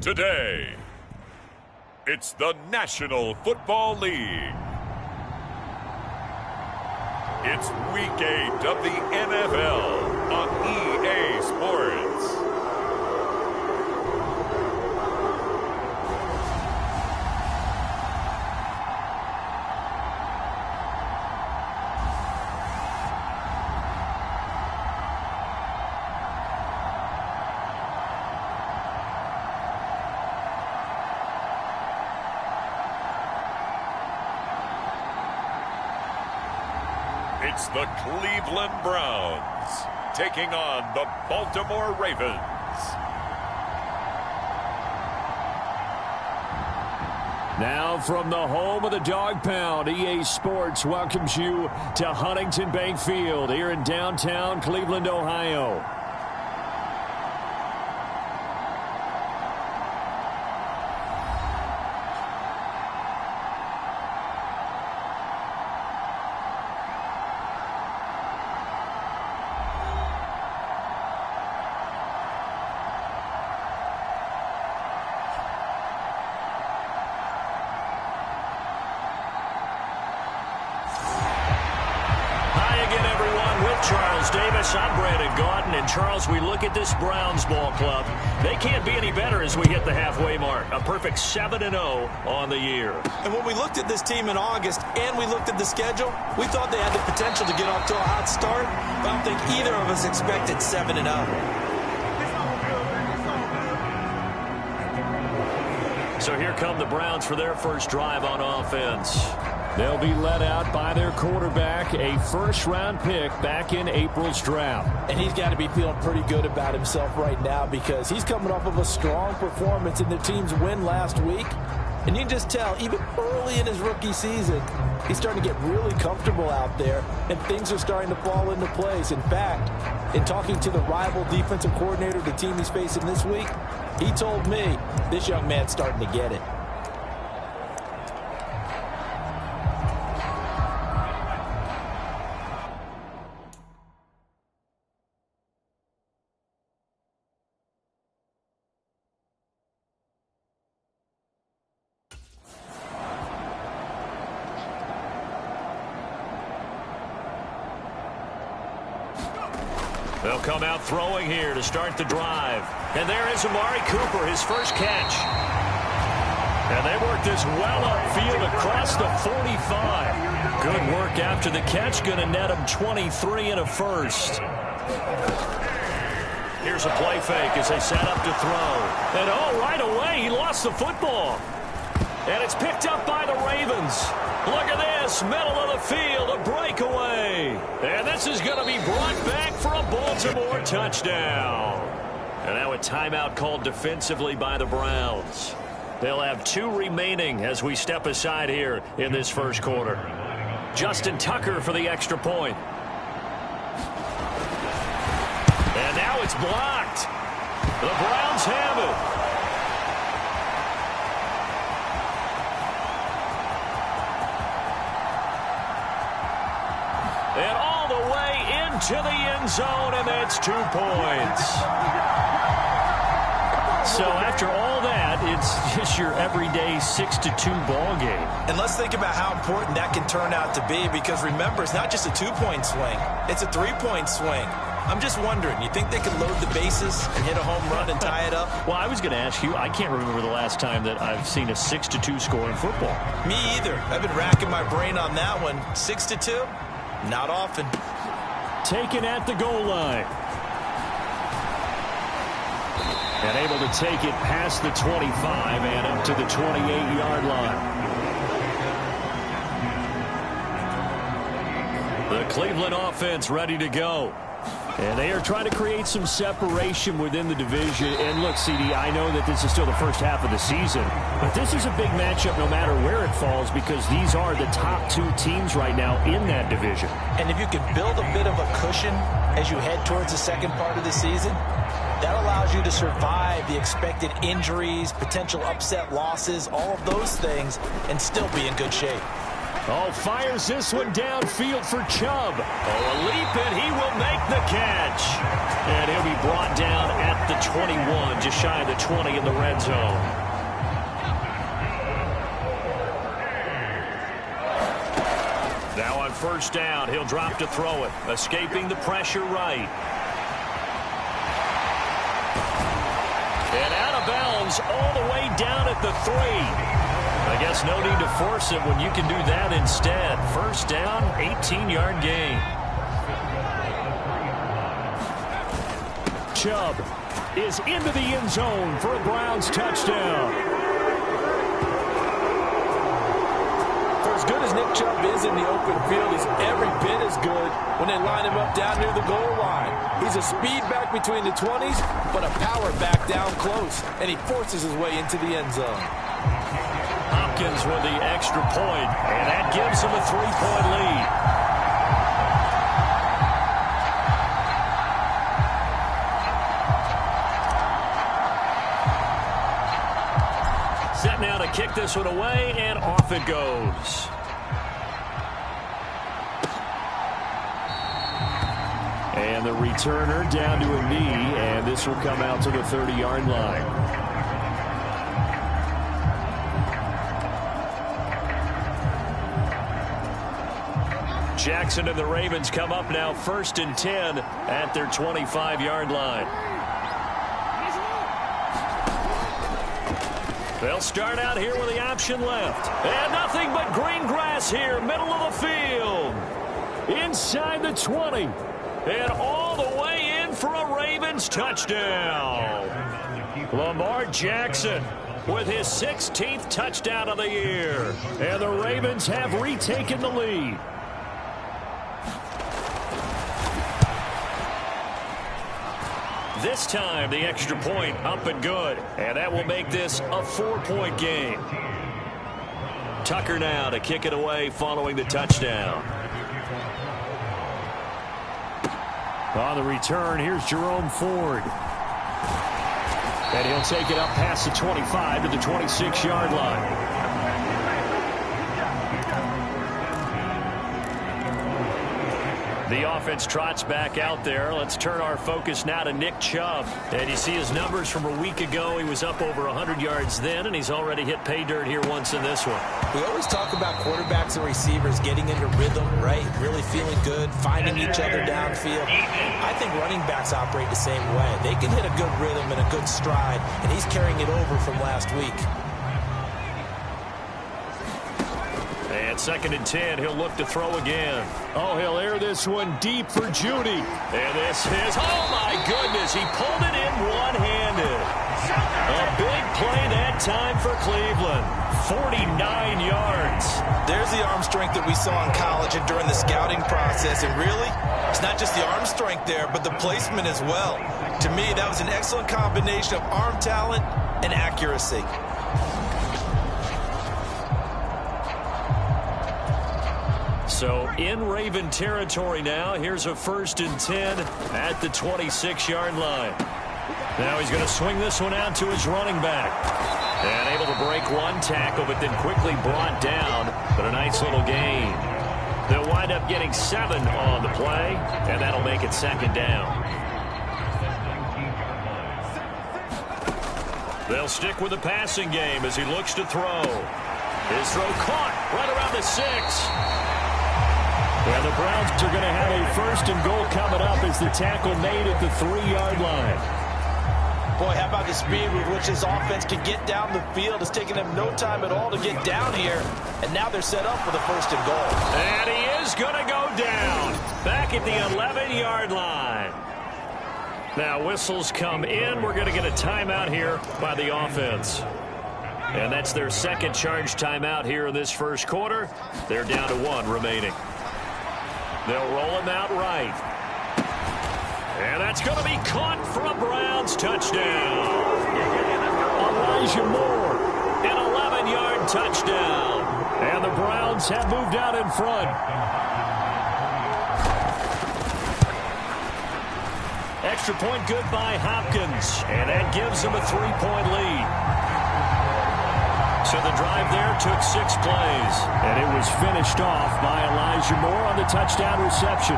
Today, it's the National Football League. It's Week 8 of the NFL on EA Sports. It's the Cleveland Browns taking on the Baltimore Ravens. Now from the home of the Dog Pound, EA Sports welcomes you to Huntington Bank Field here in downtown Cleveland, Ohio. I'm Brandon Gaudin, and Charles, we look at this Browns ball club. They can't be any better as we hit the halfway mark. A perfect 7-0 on the year. And when we looked at this team in August and we looked at the schedule, we thought they had the potential to get off to a hot start. But I don't think either of us expected 7-0. So here come the Browns for their first drive on offense. They'll be led out by their quarterback, a first-round pick back in April's draft. And he's got to be feeling pretty good about himself right now because he's coming off of a strong performance in the team's win last week. And you can just tell, even early in his rookie season, he's starting to get really comfortable out there, and things are starting to fall into place. In fact, in talking to the rival defensive coordinator of the team he's facing this week, he told me this young man's starting to get it. They'll come out throwing here to start the drive. And there is Amari Cooper, his first catch. And they work this well upfield across the 45. Good work after the catch. Going to net him 23 and a first. Here's a play fake as they set up to throw. And oh, right away, he lost the football. And it's picked up by the Ravens. Look at this, middle of the field, a breakaway. And this is going to be brought back for a Baltimore touchdown. And now a timeout called defensively by the Browns. They'll have 2 remaining as we step aside here in this first quarter. Justin Tucker for the extra point. And now it's blocked. The Browns have it. And all the way into the end zone, and that's 2 points. So after all that, it's just your everyday 6-2 ball game. And let's think about how important that can turn out to be, because remember, it's not just a 2-point swing. It's a 3-point swing. I'm just wondering, you think they could load the bases and hit a home run and tie it up? Well, I was going to ask you, I can't remember the last time that I've seen a 6-2 score in football. Me either. I've been racking my brain on that one. 6-2? Not often. Taken at the goal line. And able to take it past the 25 and up to the 28-yard line. The Cleveland offense ready to go. And they are trying to create some separation within the division. And look, CD, I know that this is still the first half of the season, but this is a big matchup no matter where it falls, because these are the top 2 teams right now in that division. And if you can build a bit of a cushion as you head towards the second part of the season, that allows you to survive the expected injuries, potential upset losses, all of those things, and still be in good shape. Oh, fires this one downfield for Chubb. Oh, a leap, and he will make the catch. And he'll be brought down at the 21, just shy of the 20 in the red zone. Now on first down, he'll drop to throw it, escaping the pressure right. And out of bounds all the way down at the 3. I guess no need to force it when you can do that instead. First down, 18-yard gain. Chubb is into the end zone for a Browns touchdown. For as good as Nick Chubb is in the open field, he's every bit as good when they line him up down near the goal line. He's a speed back between the 20s, but a power back down close, and he forces his way into the end zone. Hopkins with the extra point, and that gives him a 3-point lead. Set now to kick this one away, and off it goes. And the returner down to a knee, and this will come out to the 30-yard line. Jackson and the Ravens come up now 1st and 10 at their 25-yard line. They'll start out here with the option left. And nothing but green grass here, middle of the field. Inside the 20. And all the way in for a Ravens touchdown. Lamar Jackson with his 16th touchdown of the year. And the Ravens have retaken the lead. This time, the extra point up and good. And that will make this a 4-point game. Tucker now to kick it away following the touchdown. On the return, here's Jerome Ford. And he'll take it up past the 25 to the 26-yard line. The offense trots back out there. Let's turn our focus now to Nick Chubb. And you see his numbers from a week ago. He was up over 100 yards then, and he's already hit pay dirt here once in this one. We always talk about quarterbacks and receivers getting into rhythm, right? Really feeling good, finding each other downfield. I think running backs operate the same way. They can hit a good rhythm and a good stride, and he's carrying it over from last week. And 2nd and 10, he'll look to throw again. Oh, he'll air this one deep for Judy. And this is, oh my goodness, he pulled it in one-handed. A big play that time for Cleveland. 49 yards. There's the arm strength that we saw in college and during the scouting process. And really, it's not just the arm strength there, but the placement as well. To me, that was an excellent combination of arm talent and accuracy. So in Raven territory now. Here's a 1st and 10 at the 26-yard line. Now he's going to swing this one out to his running back. And able to break one tackle, but then quickly brought down. But a nice little gain. They'll wind up getting 7 on the play, and that'll make it 2nd down. They'll stick with the passing game as he looks to throw. His throw caught right around the 6. And the Browns are going to have a 1st and goal coming up as the tackle made at the 3-yard line. Boy, how about the speed with which this offense can get down the field? It's taken them no time at all to get down here. And now they're set up for the 1st and goal. And he is going to go down back at the 11-yard line. Now whistles come in. We're going to get a timeout here by the offense. And that's their 2nd charge timeout here in this 1st quarter. They're down to 1 remaining. They'll roll him out right. And that's going to be caught for a Browns touchdown. Elijah Moore. An 11-yard touchdown. And the Browns have moved out in front. Extra point good by Hopkins. And that gives them a 3-point lead. So the drive there took 6 plays. And it was finished off by Elijah Moore on the touchdown reception.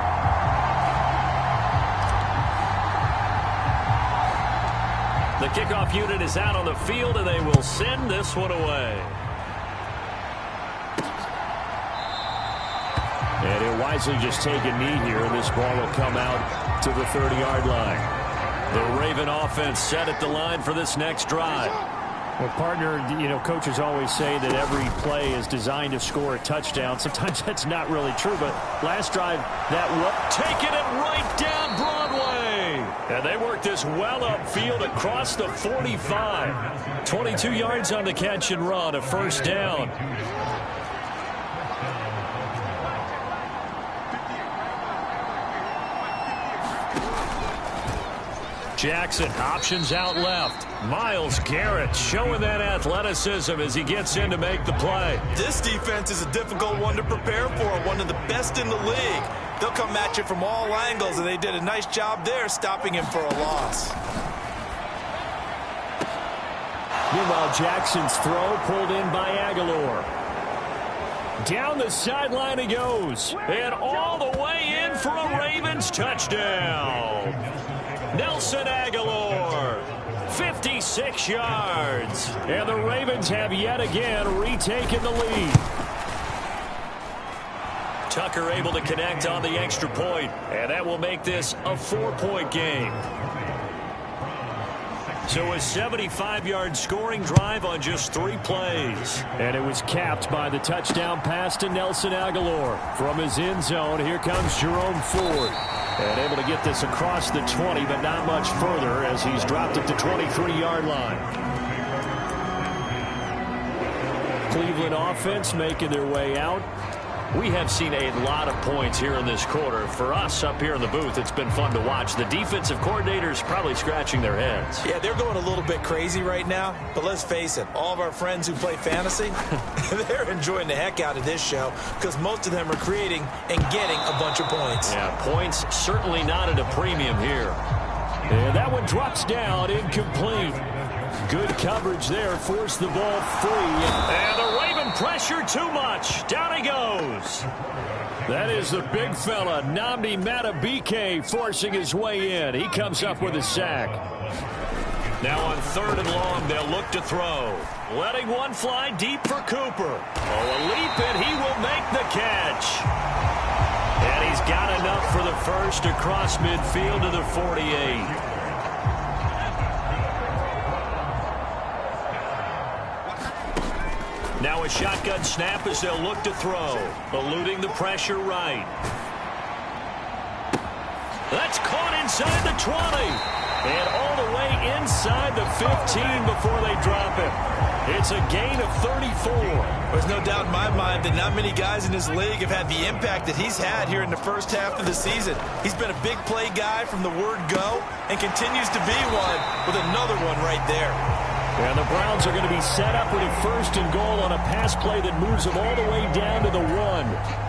The kickoff unit is out on the field, and they will send this one away. And he'll wisely just take a knee here, and this ball will come out to the 30-yard line. The Raven offense set at the line for this next drive. Well, partner, you know, coaches always say that every play is designed to score a touchdown. Sometimes that's not really true, but last drive, that was taking it right down Broadway. And they work this well upfield across the 45. 22 yards on the catch and run, a 1st down. Jackson options out left. Myles Garrett showing that athleticism as he gets in to make the play. This defense is a difficult one to prepare for, one of the best in the league. They'll come at you from all angles, and they did a nice job there stopping him for a loss. Meanwhile, Jackson's throw pulled in by Aguilar. Down the sideline he goes. And all the way in for a Ravens touchdown. Nelson Aguilar, 56 yards. And the Ravens have yet again retaken the lead. Tucker able to connect on the extra point, and that will make this a 4-point game. So a 75-yard scoring drive on just 3 plays. And it was capped by the touchdown pass to Nelson Aguilar. From his end zone, here comes Jerome Ford. And able to get this across the 20, but not much further as he's dropped at the 23-yard line. Cleveland offense making their way out. We have seen a lot of points here in this quarter. For us up here in the booth, it's been fun to watch. The defensive coordinators probably scratching their heads. Yeah, they're going a little bit crazy right now. But let's face it, all of our friends who play fantasy, they're enjoying the heck out of this show because most of them are creating and getting a bunch of points. Yeah, points certainly not at a premium here. And that one drops down, incomplete. Good coverage there, forced the ball free. And the Raven pressure too much. Down he goes. That is the big fella, Nnamdi Madubuike, forcing his way in. He comes up with a sack. Now on 3rd and long, they'll look to throw. Letting one fly deep for Cooper. Oh, a leap, and he will make the catch. And he's got enough for the first across midfield to the 48. Now a shotgun snap as they'll look to throw. Eluding the pressure right. That's caught inside the 20. And all the way inside the 15 before they drop him. It's a gain of 34. There's no doubt in my mind that not many guys in this league have had the impact that he's had here in the first half of the season. He's been a big play guy from the word go and continues to be one with another one right there. And the Browns are going to be set up with a 1st and goal on a pass play that moves them all the way down to the 1.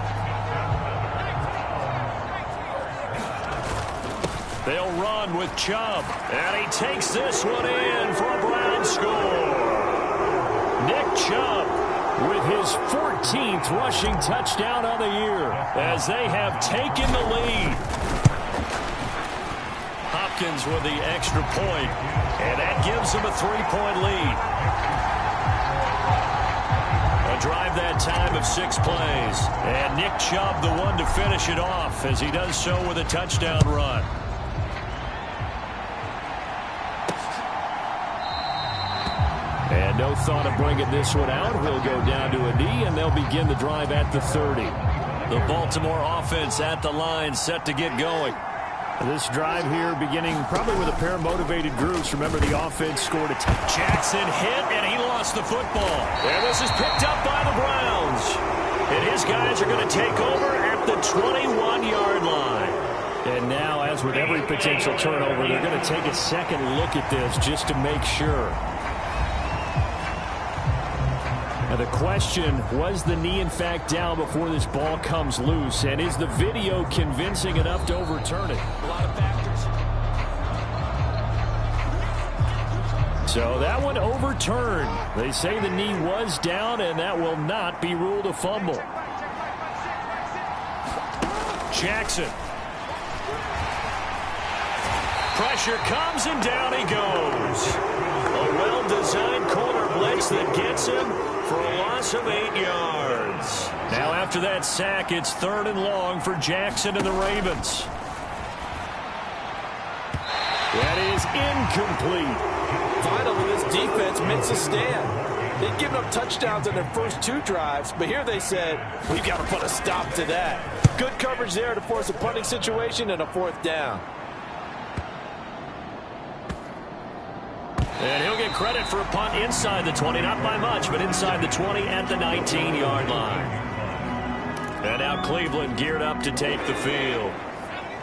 They'll run with Chubb. And he takes this one in for a Browns score. Nick Chubb with his 14th rushing touchdown on the year as they have taken the lead. Hopkins with the extra point, and that gives them a 3-point lead. A drive that time of 6 plays. And Nick Chubb the one to finish it off as he does so with a touchdown run. And no thought of bringing this one out. He'll go down to a knee, and they'll begin the drive at the 30. The Baltimore offense at the line, set to get going. This drive here beginning probably with a pair of motivated groups. Remember, the offense scored a touchdown. Jackson hit, and he lost the football. And this is picked up by the Browns. And his guys are going to take over at the 21-yard line. And now, as with every potential turnover, they're going to take a second look at this just to make sure. Now the question, was the knee in fact down before this ball comes loose? And is the video convincing enough to overturn it? A lot of factors. So that one overturned. They say the knee was down, and that will not be ruled a fumble. Jackson. Pressure comes, and down he goes. A well-designed corner blitz that gets him for a loss of 8 yards. Now after that sack, it's 3rd and long for Jackson and the Ravens. That is incomplete. Finally, this defense makes a stand. They'd given up touchdowns on their first 2 drives, but here they said, we've got to put a stop to that. Good coverage there to force a punting situation and a 4th down. And he'll get credit for a punt inside the 20, not by much, but inside the 20 at the 19-yard line. And now Cleveland geared up to take the field.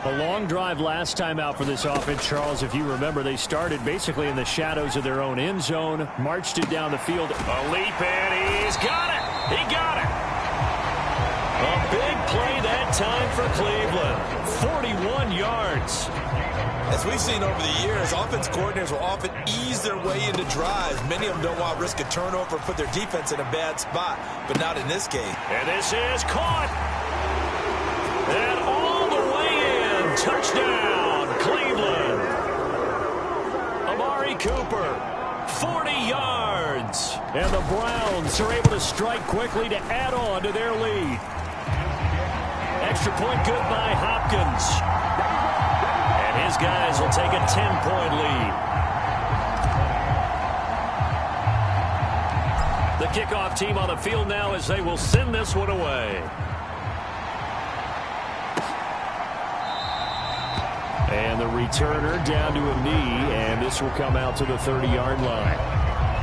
A long drive last time out for this offense, Charles. If you remember, they started basically in the shadows of their own end zone, marched it down the field. A leap, and he's got it. He got it. A big play that time for Cleveland. 41 yards. As we've seen over the years, offense coordinators will often ease their way into drives. Many of them don't want to risk a turnover or put their defense in a bad spot, but not in this case. And this is caught. And all the way in. Touchdown, Cleveland. Amari Cooper, 40 yards. And the Browns are able to strike quickly to add on to their lead. Extra point good by Hopkins. His guys will take a 10-point lead. The kickoff team on the field now as they will send this one away. And the returner down to a knee, and this will come out to the 30-yard line.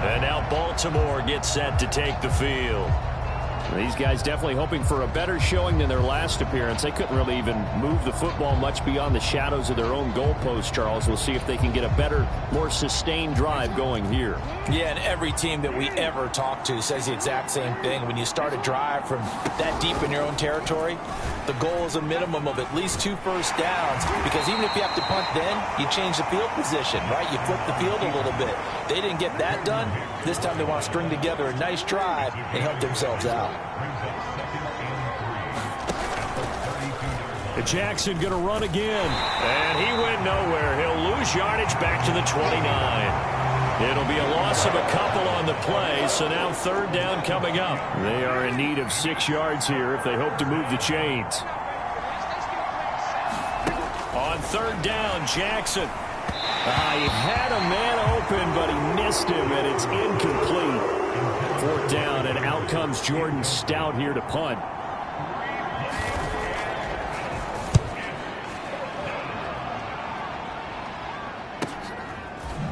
And now Baltimore gets set to take the field. These guys definitely hoping for a better showing than their last appearance. They couldn't really even move the football much beyond the shadows of their own goalpost, Charles. We'll see if they can get a better, more sustained drive going here. Yeah, and every team that we ever talk to says the exact same thing. When you start a drive from that deep in your own territory, the goal is a minimum of at least 2 first downs, because even if you have to punt then, you change the field position, right? You flip the field a little bit. They didn't get that done. This time they want to string together a nice drive and help themselves out. Jackson going to run again. And he went nowhere. He'll lose yardage back to the 29. It'll be a loss of a couple on the play, so now 3rd down coming up. They are in need of 6 yards here if they hope to move the chains. On 3rd down, Jackson. He had a man open, but he missed him, and it's incomplete. 4th down, and out comes Jordan Stout here to punt.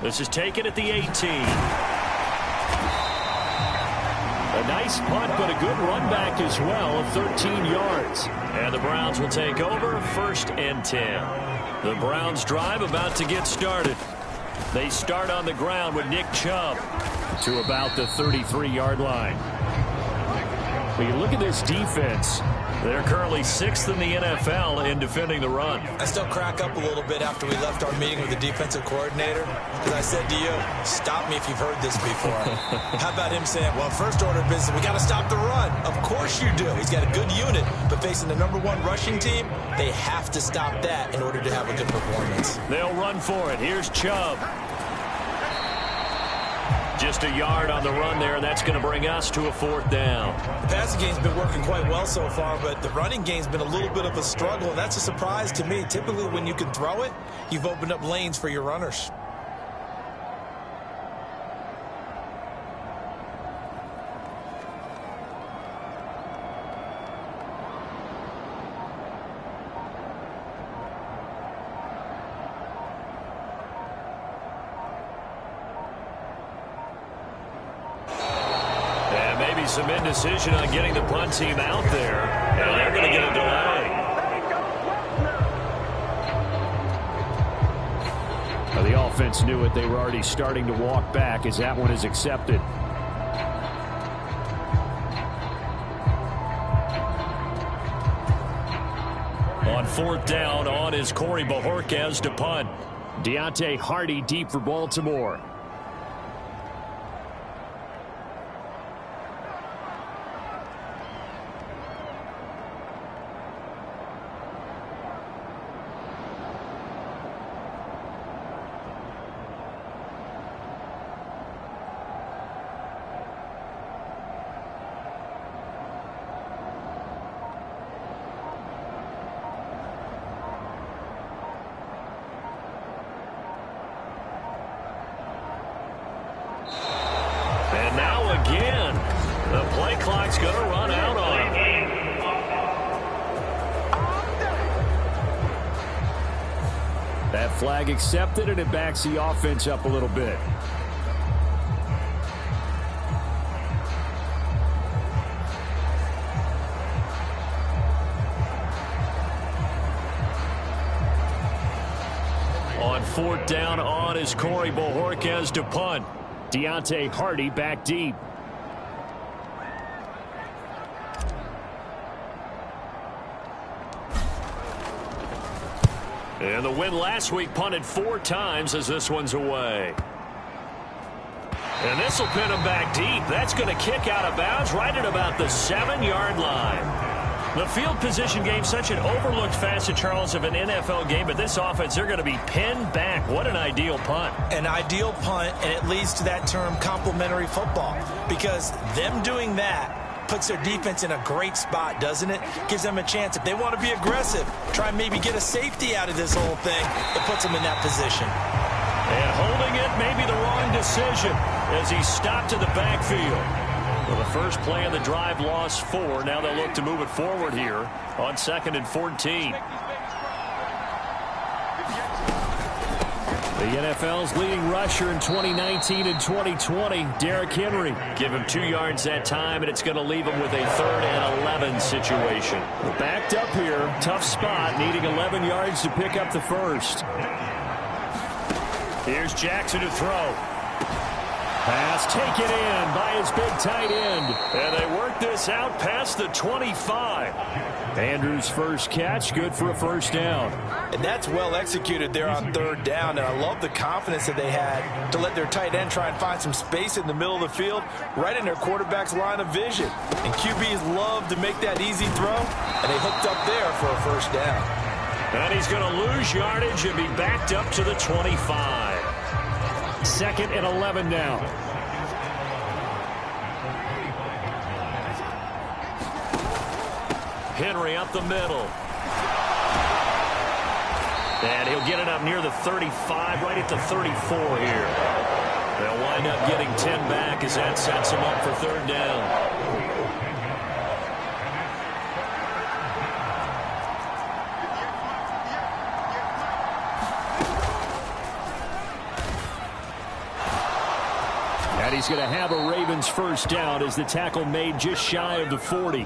This is taken at the 18. A nice punt, but a good run back as well of 13 yards. And the Browns will take over 1st and 10. The Browns drive about to get started. They start on the ground with Nick Chubb to about the 33-yard line. When you look at this defense, they're currently 6th in the NFL in defending the run. I still crack up a little bit after we left our meeting with the defensive coordinator, because I said to you, stop me if you've heard this before. How about him saying, well, first order of business, we got to stop the run. Of course you do. He's got a good unit, but facing the #1 rushing team, they have to stop that in order to have a good performance. They'll run for it. Here's Chubb. Just a yard on the run there, and that's going to bring us to a 4th down. The passing game's been working quite well so far, but the running game's been a little bit of a struggle, and that's a surprise to me. Typically, when you can throw it, you've opened up lanes for your runners. Some indecision on getting the punt team out there, and they're going to get a delay. Well, the offense knew it. They were already starting to walk back as that one is accepted. On 4th down, on is Corey Bojorquez to punt. Deontay Hardy deep for Baltimore. Flag accepted, and it backs the offense up a little bit. On 4th down, on is Corey Bojorquez to punt. Deontay Hardy back deep. And the win last week punted 4 times as this one's away. And this will pin him back deep. That's going to kick out of bounds right at about the 7-yard line. The field position game, such an overlooked facet, Charles, of an NFL game, but this offense, they're going to be pinned back. What an ideal punt. An ideal punt, and it leads to that term complementary football, because them doing that puts their defense in a great spot, doesn't it? Gives them a chance. If they want to be aggressive, try and maybe get a safety out of this whole thing, it puts them in that position. And holding it may be the wrong decision as he stopped in the backfield. Well, the first play of the drive lost 4. Now they'll look to move it forward here on 2nd and 14. The NFL's leading rusher in 2019 and 2020, Derrick Henry. Give him 2 yards that time, and it's going to leave him with a 3rd and 11 situation. Backed up here, tough spot, needing 11 yards to pick up the first. Here's Jackson to throw. Pass taken in by his big tight end. And they work this out past the 25. Andrews' first catch, good for a first down. And that's well executed there on 3rd down. And I love the confidence that they had to let their tight end try and find some space in the middle of the field, right in their quarterback's line of vision. And QBs love to make that easy throw, and they hooked up there for a first down. And he's going to lose yardage and be backed up to the 25. 2nd and 11 now. Henry up the middle. And he'll get it up near the 35, right at the 34 here. They'll wind up getting 10 back as that sets him up for 3rd down. And he's going to have a Ravens first down as the tackle made just shy of the 40.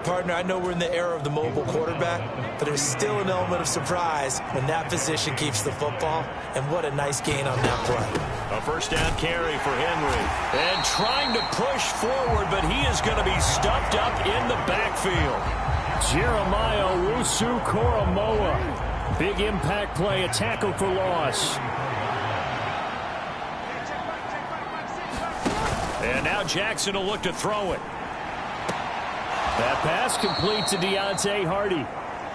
Partner, I know we're in the era of the mobile quarterback, but there's still an element of surprise when that position keeps the football, and what a nice gain on that play. A first down carry for Henry. And trying to push forward, but he is going to be stuffed up in the backfield. Jeremiah Owusu-Koramoah. Big impact play, a tackle for loss. And now Jackson will look to throw it. That pass complete to Deontay Hardy.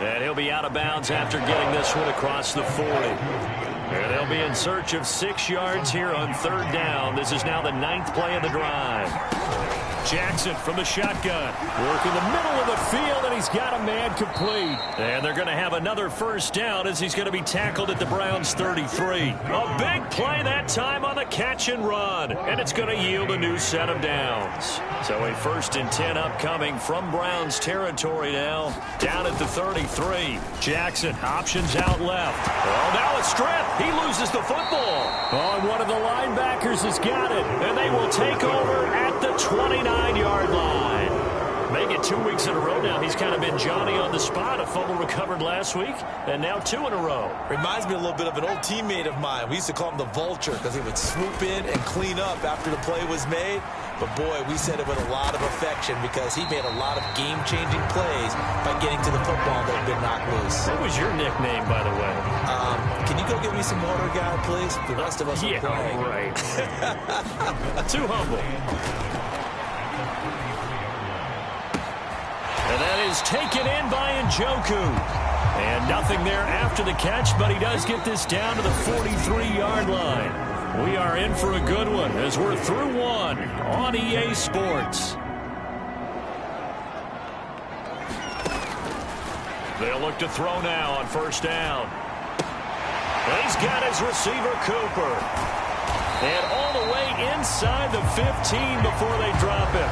And he'll be out of bounds after getting this one across the 40. And they'll be in search of 6 yards here on third down. This is now the 9th play of the drive. Jackson from the shotgun. Work in the middle of the field, and he's got a man complete. And they're going to have another first down as he's going to be tackled at the Browns' 33. A big play that time on the catch and run. And it's going to yield a new set of downs. So a 1st and 10 upcoming from Browns territory now. Down at the 33. Jackson, options out left. Oh, now a strip. He loses the football. Oh, and one of the linebackers has got it. And they will take over at the 29-yard line. Make it 2 weeks in a row now. He's kind of been Johnny on the spot. A fumble recovered last week, and now 2 in a row. Reminds me a little bit of an old teammate of mine. We used to call him the Vulture because he would swoop in and clean up after the play was made. But, boy, we said it with a lot of affection because he made a lot of game-changing plays by getting to the football that had been knocked loose. What was your nickname, by the way? Can you go get me some water, guy, please? The rest of us are playing. Right. Too humble. And that is taken in by Njoku. And nothing there after the catch, but he does get this down to the 43-yard line. We are in for a good one as we're through one on EA Sports. They'll look to throw now on first down. And he's got his receiver, Cooper. And all the way inside the 15 before they drop him.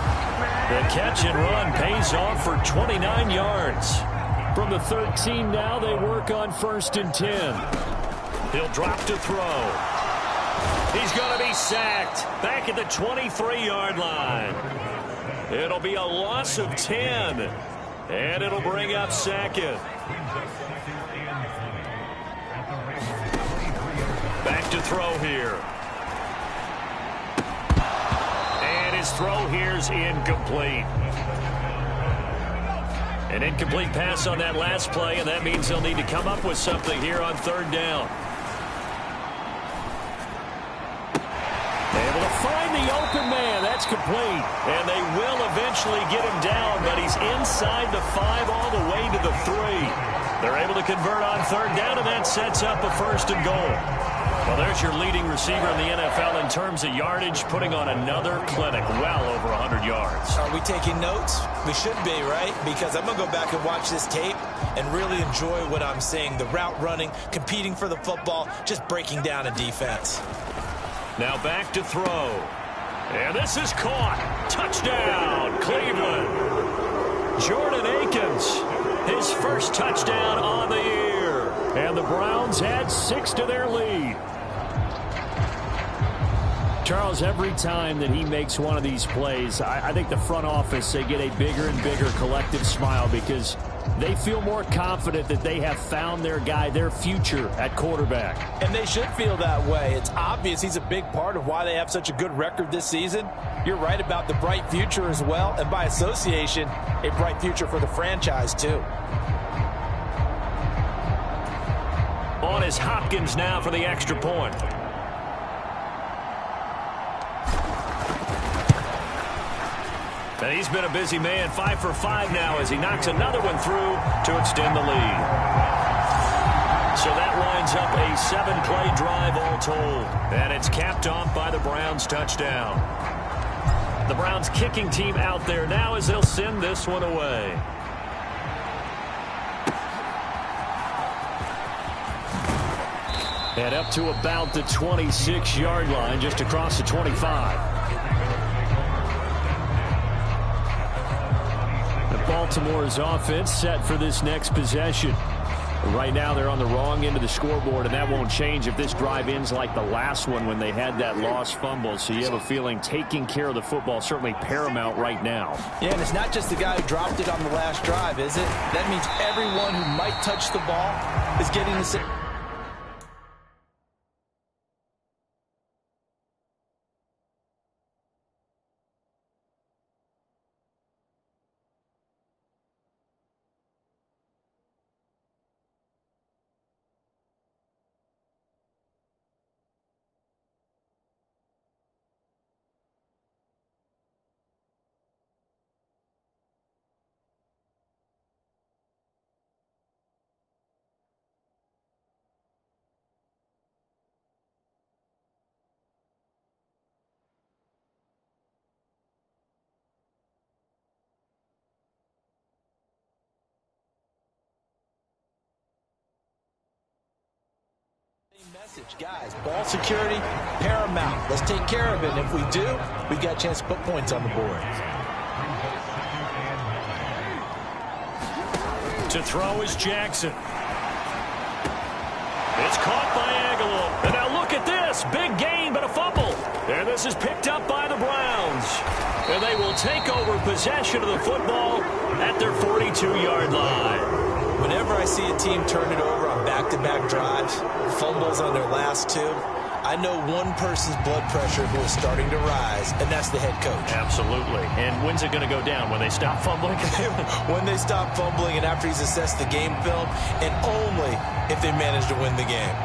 The catch and run pays off for 29 yards. From the 13 now, they work on 1st and 10. He'll drop to throw. He's going to be sacked back at the 23-yard line. It'll be a loss of 10, and it'll bring up 2nd. Back to throw here. And his throw here's incomplete. An incomplete pass on that last play, and that means they'll need to come up with something here on third down. Able to find the open man. That's complete. And they will eventually get him down, but he's inside the 5 all the way to the 3. They're able to convert on third down, and that sets up a 1st and goal. Well, there's your leading receiver in the NFL in terms of yardage, putting on another clinic, well over 100 yards. Are we taking notes? We should be, right? Because I'm going to go back and watch this tape and really enjoy what I'm seeing. The route running, competing for the football, just breaking down a defense. Now back to throw. And this is caught. Touchdown, Cleveland. Jordan Akins, his first touchdown on the year. And the Browns add 6 to their lead. Charles, every time that he makes one of these plays, I think the front office, they get a bigger and bigger collective smile because they feel more confident that they have found their guy, their future at quarterback. And they should feel that way. It's obvious he's a big part of why they have such a good record this season. You're right about the bright future as well, and by association, a bright future for the franchise too. On is Hopkins now for the extra point. And he's been a busy man, 5 for 5 now as he knocks another one through to extend the lead. So that lines up a 7-play drive all told. And it's capped off by the Browns touchdown. The Browns kicking team out there now as they'll send this one away. And up to about the 26-yard line, just across the 25. Baltimore's offense set for this next possession. Right now they're on the wrong end of the scoreboard, and that won't change if this drive ends like the last one when they had that lost fumble. So you have a feeling taking care of the football is certainly paramount right now. Yeah, and it's not just the guy who dropped it on the last drive, is it? That means everyone who might touch the ball is getting the same. Message, guys. Ball security, paramount. Let's take care of it. And if we do, we've got a chance to put points on the board. To throw is Jackson. It's caught by Aguilar. And now look at this. Big gain, but a fumble. And this is picked up by the Browns. And they will take over possession of the football at their 42-yard line. Whenever I see a team turn it over on back-to-back drives, fumbles on their last two, I know one person's blood pressure who is starting to rise, and that's the head coach. Absolutely. And when's it going to go down? When they stop fumbling? When they stop fumbling and after he's assessed the game film, and only if they manage to win the game.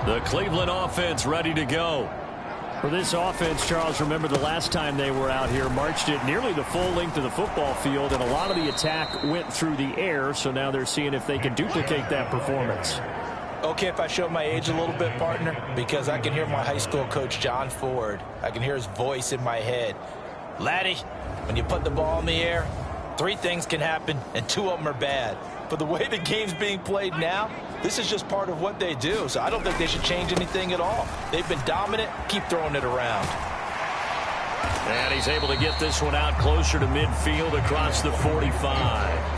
The Cleveland offense ready to go. For this offense, Charles, remember the last time they were out here, marched it nearly the full length of the football field, and a lot of the attack went through the air, so now they're seeing if they can duplicate that performance. Okay, if I show my age a little bit, partner, because I can hear my high school coach, John Ford. I can hear his voice in my head. Laddie, when you put the ball in the air, 3 things can happen, and 2 of them are bad. But the way the game's being played now, this is just part of what they do. So I don't think they should change anything at all. They've been dominant. Keep throwing it around. And he's able to get this one out closer to midfield across the 45.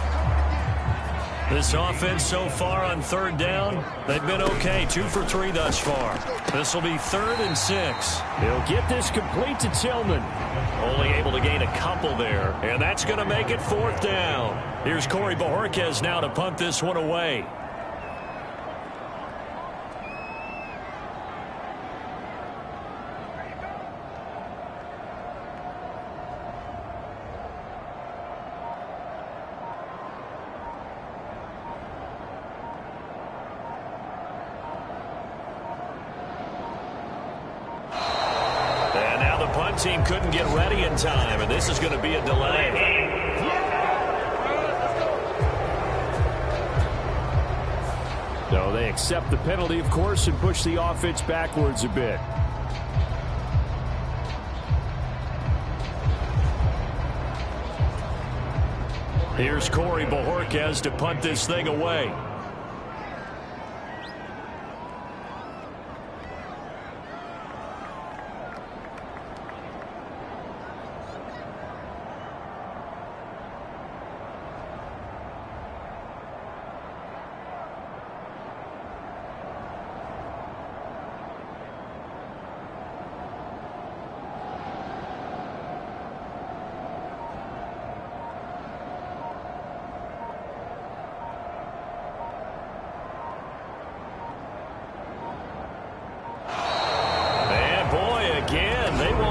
This offense so far on 3rd down, they've been okay. 2 for 3 thus far. This will be 3rd and 6. He'll get this complete to Tillman. Only able to gain a couple there. And that's going to make it 4th down. Here's Corey Bojorquez now to punt this one away. Team couldn't get ready in time, and this is going to be a delay. So they accept the penalty, of course, and push the offense backwards a bit. Here's Corey Bojorquez to punt this thing away.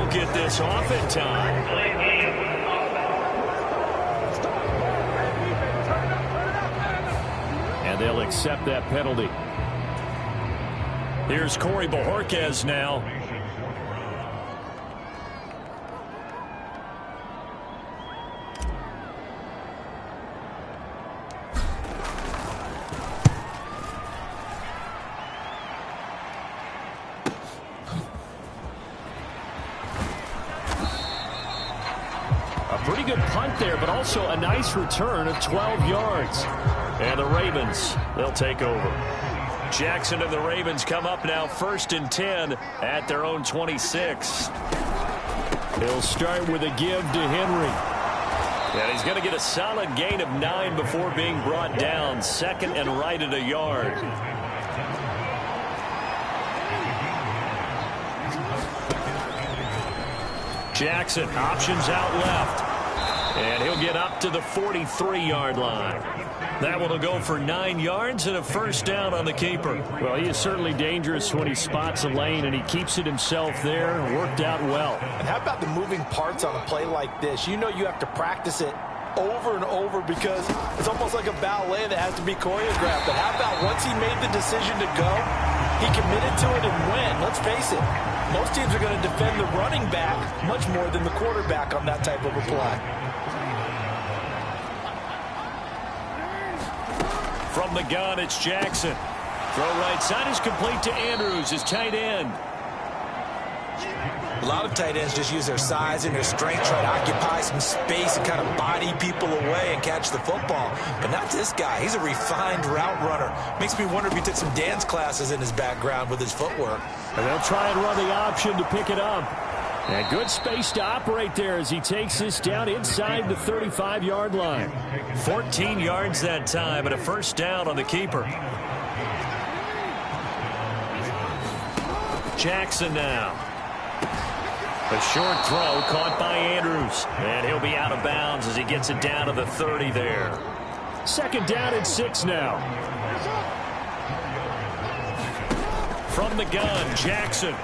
Get this off in time. And they'll accept that penalty. Here's Corey Bojorquez now. Pretty good punt there, but also a nice return of 12 yards. And the Ravens, they'll take over. Jackson and the Ravens come up now 1st and 10 at their own 26. He'll start with a give to Henry. And he's going to get a solid gain of 9 before being brought down. 2nd and right at a yard. Jackson options out left. And he'll get up to the 43-yard line. That one will go for 9 yards and a first down on the keeper. Well, he is certainly dangerous when he spots a lane, and he keeps it himself there. Worked out well. And how about the moving parts on a play like this? You know you have to practice it over and over because it's almost like a ballet that has to be choreographed. But how about once he made the decision to go, he committed to it and went. Let's face it, most teams are going to defend the running back much more than the quarterback on that type of a play. From the gun, it's Jackson. Throw right side is complete to Andrews, his tight end. A lot of tight ends just use their size and their strength, try to occupy some space and kind of body people away and catch the football. But not this guy. He's a refined route runner. Makes me wonder if he took some dance classes in his background with his footwork. And they'll try and run the option to pick it up. And good space to operate there as he takes this down inside the 35-yard line. 14 yards that time and a first down on the keeper. Jackson now. A short throw caught by Andrews. And he'll be out of bounds as he gets it down to the 30 there. 2nd down and 6 now. From the gun, Jackson.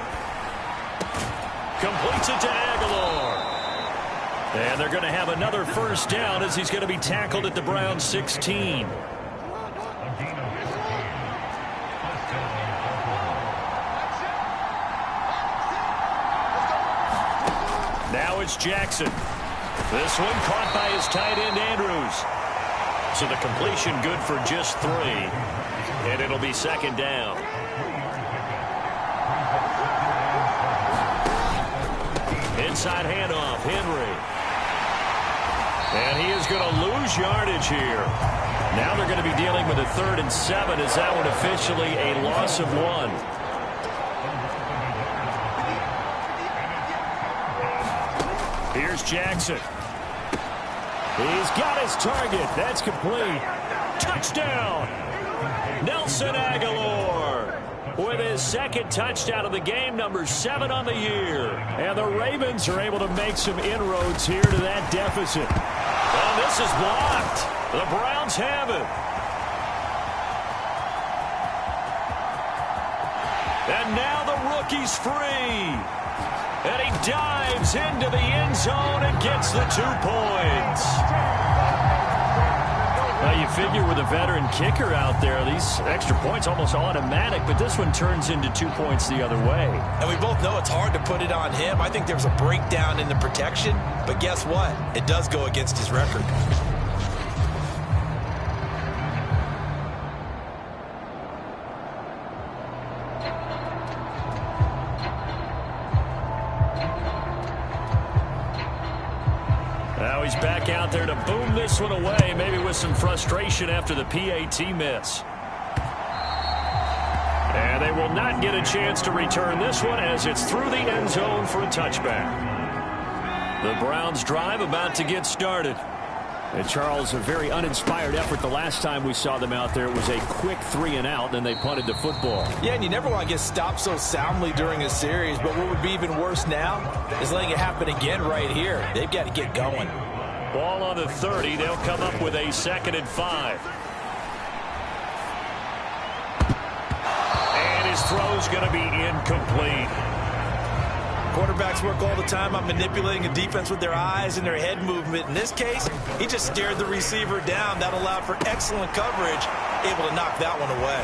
Completes it to Aguilar. And they're going to have another first down as he's going to be tackled at the Browns 16. Now it's Jackson. This one caught by his tight end Andrews. So the completion good for just 3. And it'll be 2nd down. Inside handoff, Henry. And he is going to lose yardage here. Now they're going to be dealing with a 3rd and 7 as that one officially a loss of 1. Here's Jackson. He's got his target. That's complete. Touchdown! Nelson Aguilar with his 2nd touchdown of the game, number 7 on the year. And the Ravens are able to make some inroads here to that deficit. And this is blocked. The Browns have it. And now the rookie's free. And he dives into the end zone and gets the 2 points. Well, you figure with a veteran kicker out there, these extra points almost automatic, but this one turns into 2 points the other way. And we both know it's hard to put it on him. I think there's a breakdown in the protection, but guess what? It does go against his record. Now he's back out there to boom this one away, maybe with some frustration after the PAT miss. And they will not get a chance to return this one as it's through the end zone for a touchback. The Browns drive about to get started. And Charles, a very uninspired effort the last time we saw them out there. It was a quick 3 and out, then they punted the football. Yeah, and you never want to get stopped so soundly during a series, but what would be even worse now is letting it happen again right here. They've got to get going. Ball on the 30. They'll come up with a 2nd and 5. And his throw's going to be incomplete. Quarterbacks work all the time on manipulating a defense with their eyes and their head movement. In this case, he just stared the receiver down. That allowed for excellent coverage, able to knock that one away.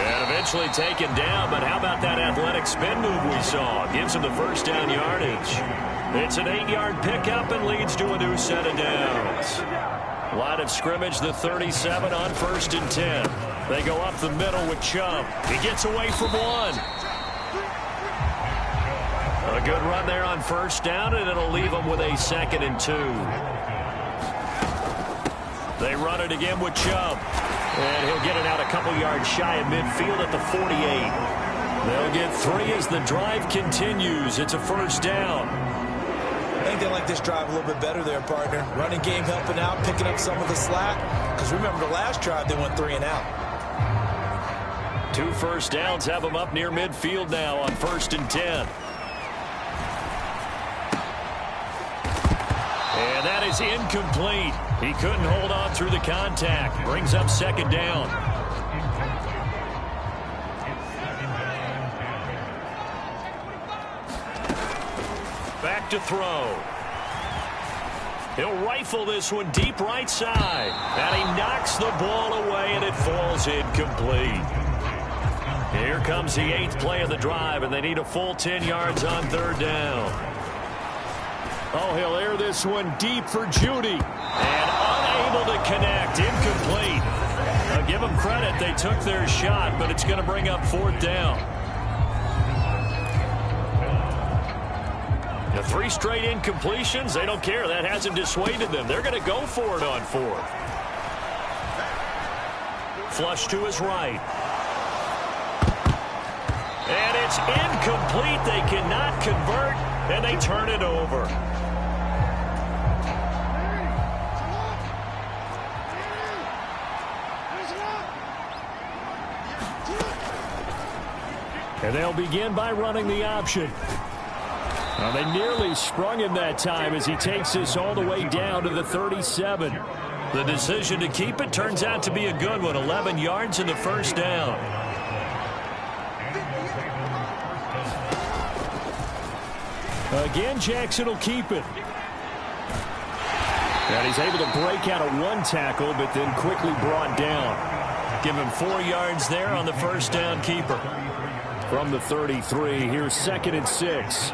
And eventually taken down, but how about that athletic spin move we saw? Gives him the first down yardage. It's an 8-yard pickup and leads to a new set of downs. Line of scrimmage, the 37 on 1st and 10. They go up the middle with Chubb. He gets away from 1. A good run there on 1st down, and it'll leave them with a 2nd and 2. They run it again with Chubb. And he'll get it out a couple yards shy of midfield at the 48. They'll get 3 as the drive continues. It's a first down. I think they like this drive a little bit better there, partner. Running game helping out, picking up some of the slack. Because remember, the last drive, they went 3 and out. 2 first downs have them up near midfield now on 1st and 10. And that is incomplete. He couldn't hold on through the contact. Brings up 2nd down. Back to throw. He'll rifle this one deep right side. And he knocks the ball away, and it falls incomplete. Here comes the 8th play of the drive, and they need a full 10 yards on 3rd down. Oh, he'll air this one deep for Judy. And unable to connect. Incomplete. I'll give them credit. They took their shot, but it's going to bring up 4th down. The 3 straight incompletions, they don't care. That hasn't dissuaded them. They're going to go for it on 4th. Flush to his right. And it's incomplete. They cannot convert, and they turn it over. And they'll begin by running the option. Well, they nearly sprung him that time as he takes this all the way down to the 37. The decision to keep it turns out to be a good one. 11 yards in the first down. Again, Jackson will keep it. And he's able to break out of 1 tackle, but then quickly brought down. Give him 4 yards there on the first down keeper. From the 33, here's 2nd and 6.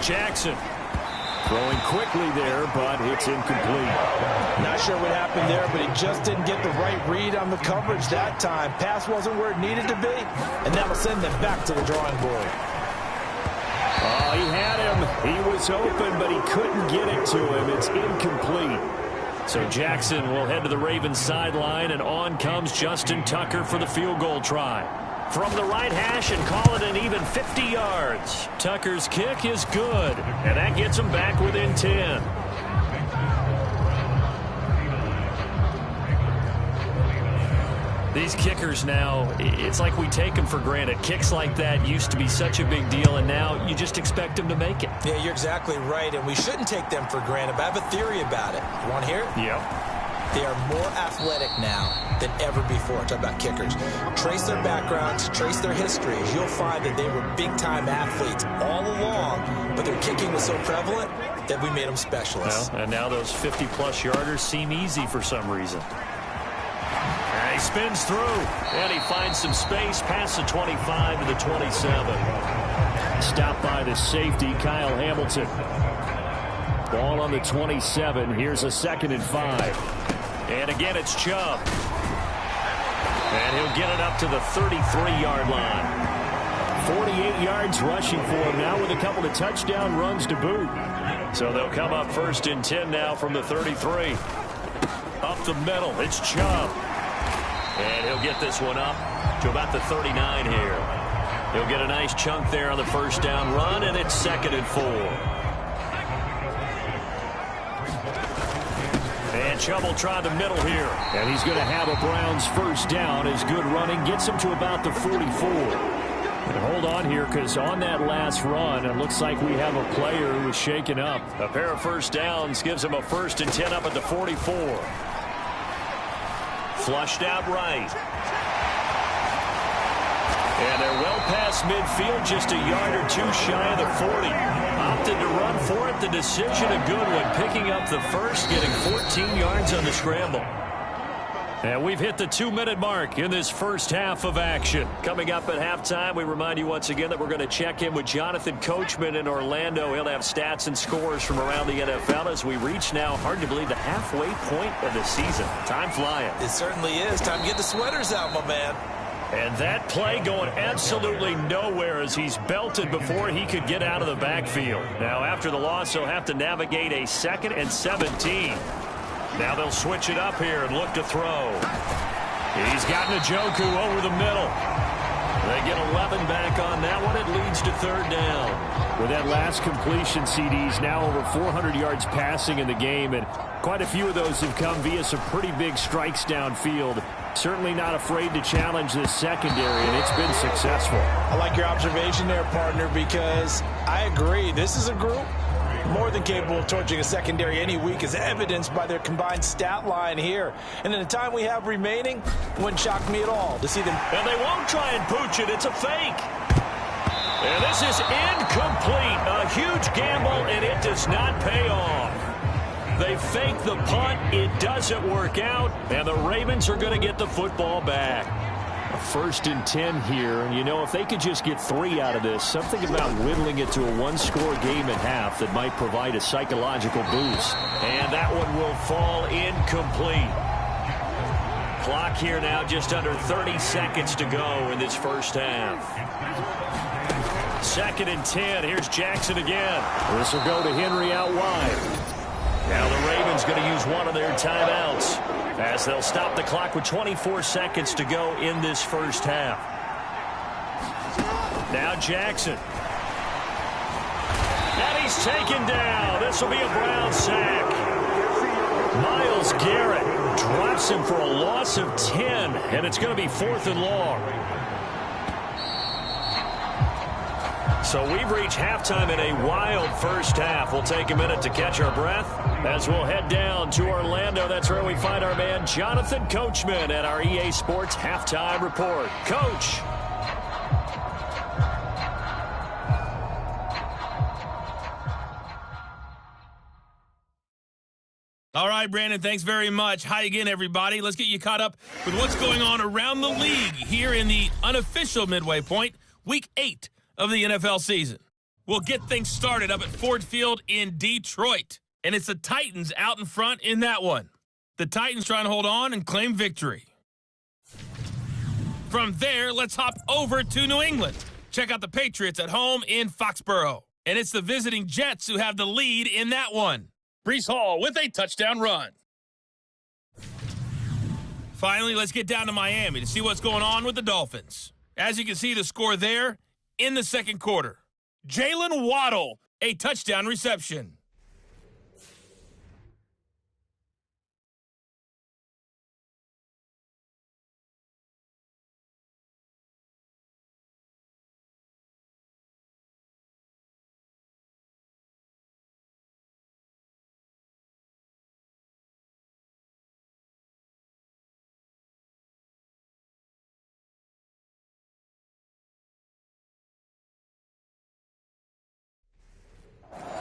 Jackson. Throwing quickly there, but it's incomplete. Not sure what happened there, but he just didn't get the right read on the coverage that time. Pass wasn't where it needed to be, and that'll send them back to the drawing board. Oh, he had him. He was open, but he couldn't get it to him. It's incomplete. So Jackson will head to the Ravens sideline, and on comes Justin Tucker for the field goal try. From the right hash and call it an even 50 yards. Tucker's kick is good, and that gets him back within 10. These kickers now, it's like we take them for granted. Kicks like that used to be such a big deal, and now you just expect them to make it. Yeah, you're exactly right, and we shouldn't take them for granted, but I have a theory about it. You want to hear it? Yep. They are more athletic now than ever before. Talk about kickers. Trace their backgrounds, trace their histories. You'll find that they were big-time athletes all along, but their kicking was so prevalent that we made them specialists. Well, and now those 50-plus yarders seem easy for some reason. And he spins through, and he finds some space past the 25 to the 27. Stopped by the safety, Kyle Hamilton. Ball on the 27. Here's a 2nd and 5. And again, it's Chubb. And he'll get it up to the 33-yard line. 48 yards rushing for him now with a couple of touchdown runs to boot. So they'll come up 1st and 10 now from the 33. Up the middle, it's Chubb. And he'll get this one up to about the 39 here. He'll get a nice chunk there on the first down run, and it's 2nd and 4. And Chubb will try the middle here. And he's going to have a Browns first down as good running gets him to about the 44. And hold on here, because on that last run, it looks like we have a player who is shaken up. A pair of first downs gives him a 1st and 10 up at the 44. Flushed out right. And they're well past midfield, just a yard or 2 shy of the 40. Opted to run for it. The decision a good one. Picking up the first, getting 14 yards on the scramble. And we've hit the 2-minute mark in this first half of action. Coming up at halftime, we remind you once again that we're going to check in with Jonathan Coachman in Orlando. He'll have stats and scores from around the NFL as we reach now, hard to believe, the halfway point of the season. Time flying. It certainly is. Time to get the sweaters out, my man. And that play going absolutely nowhere as he's belted before he could get out of the backfield. Now, after the loss, he'll have to navigate a 2nd and 17. Now they'll switch it up here and look to throw. He's got Njoku over the middle. They get 11 back on that one. It leads to third down. With that last completion, CD's now over 400 yards passing in the game, and quite a few of those have come via some pretty big strikes downfield. Certainly not afraid to challenge this secondary, and it's been successful. I like your observation there, partner, because I agree. This is a group more than capable of torching a secondary any week, as evidenced by their combined stat line here. And in the time we have remaining, it wouldn't shock me at all to see them. And they won't try and pooch it. It's a fake. And this is incomplete. A huge gamble, and it does not pay off. They fake the punt. It doesn't work out, and the Ravens are going to get the football back. A 1st and 10 here, and you know, if they could just get 3 out of this, something about whittling it to a one-score game at half that might provide a psychological boost. And that one will fall incomplete. Clock here now just under 30 seconds to go in this first half. 2nd and 10. Here's Jackson again. This will go to Henry out wide. Now the Ravens going to use one of their timeouts as they'll stop the clock with 24 seconds to go in this first half. Now Jackson. And he's taken down. This will be a Brown sack. Myles Garrett drops him for a loss of 10, and it's going to be 4th and long. So we've reached halftime in a wild first half. We'll take a minute to catch our breath as we'll head down to Orlando. That's where we find our man Jonathan Coachman at our EA Sports Halftime Report. Coach. All right, Brandon, thanks very much. Hi again, everybody. Let's get you caught up with what's going on around the league here in the unofficial midway point, Week 8 of the NFL season. We'll get things started up at Ford Field in Detroit, and it's the Titans out in front in that one. The Titans trying to hold on and claim victory. From there, let's hop over to New England. Check out the Patriots at home in Foxborough, and it's the visiting Jets who have the lead in that one. Breece Hall with a touchdown run. Finally, let's get down to Miami to see what's going on with the Dolphins. As you can see, the score there in the second quarter. Jalen Waddle, a touchdown reception.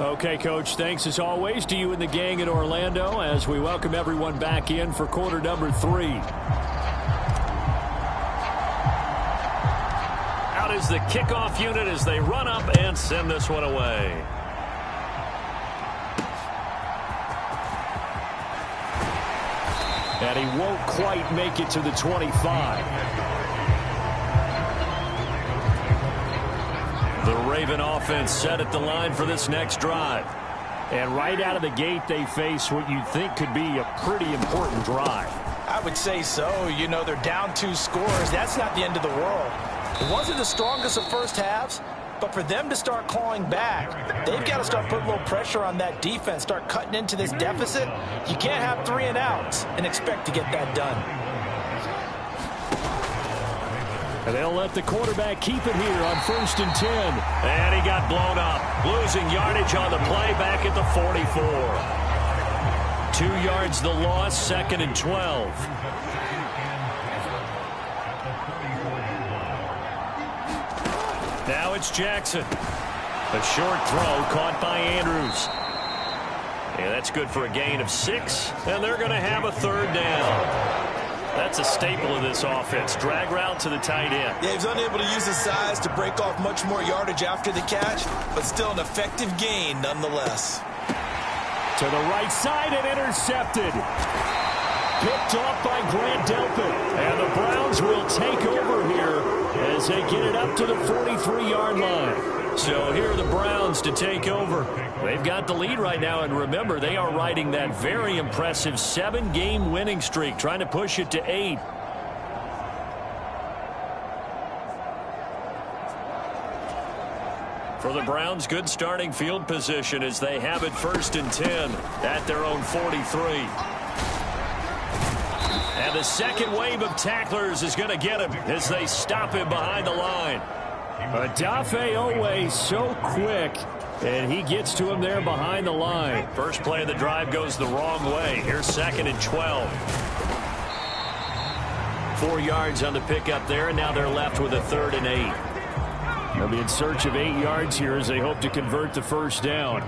Okay, Coach, thanks as always to you and the gang in Orlando as we welcome everyone back in for quarter number 3. Out is the kickoff unit as they run up and send this one away. And he won't quite make it to the 25. The Raven offense set at the line for this next drive. And right out of the gate, they face what you'd think could be a pretty important drive. I would say so. You know, they're down 2 scores. That's not the end of the world. It wasn't the strongest of first halves, but for them to start clawing back, they've got to start putting a little pressure on that defense, start cutting into this deficit. You can't have 3 and outs and expect to get that done. And they'll let the quarterback keep it here on 1st and 10. And he got blown up, losing yardage on the play back at the 44. 2 yards the loss, 2nd and 12. Now it's Jackson. A short throw caught by Andrews. Yeah, that's good for a gain of 6, and they're going to have a 3rd down. That's a staple of this offense. Drag route to the tight end. Yeah, he's unable to use his size to break off much more yardage after the catch, but still an effective gain nonetheless. To the right side and intercepted. Picked off by Grant Delpit. And the Browns will take over here as they get it up to the 43-yard line. So here are the Browns to take over. They've got the lead right now, and remember, they are riding that very impressive 7-game winning streak, trying to push it to 8. For the Browns, good starting field position as they have it 1st and 10 at their own 43. And the second wave of tacklers is going to get him as they stop him behind the line. Adafe Owe so quick, and he gets to him there behind the line. First play of the drive goes the wrong way. Here's 2nd and 12. 4 yards on the pickup there, and now they're left with a 3rd and 8. They'll be in search of 8 yards here as they hope to convert the first down.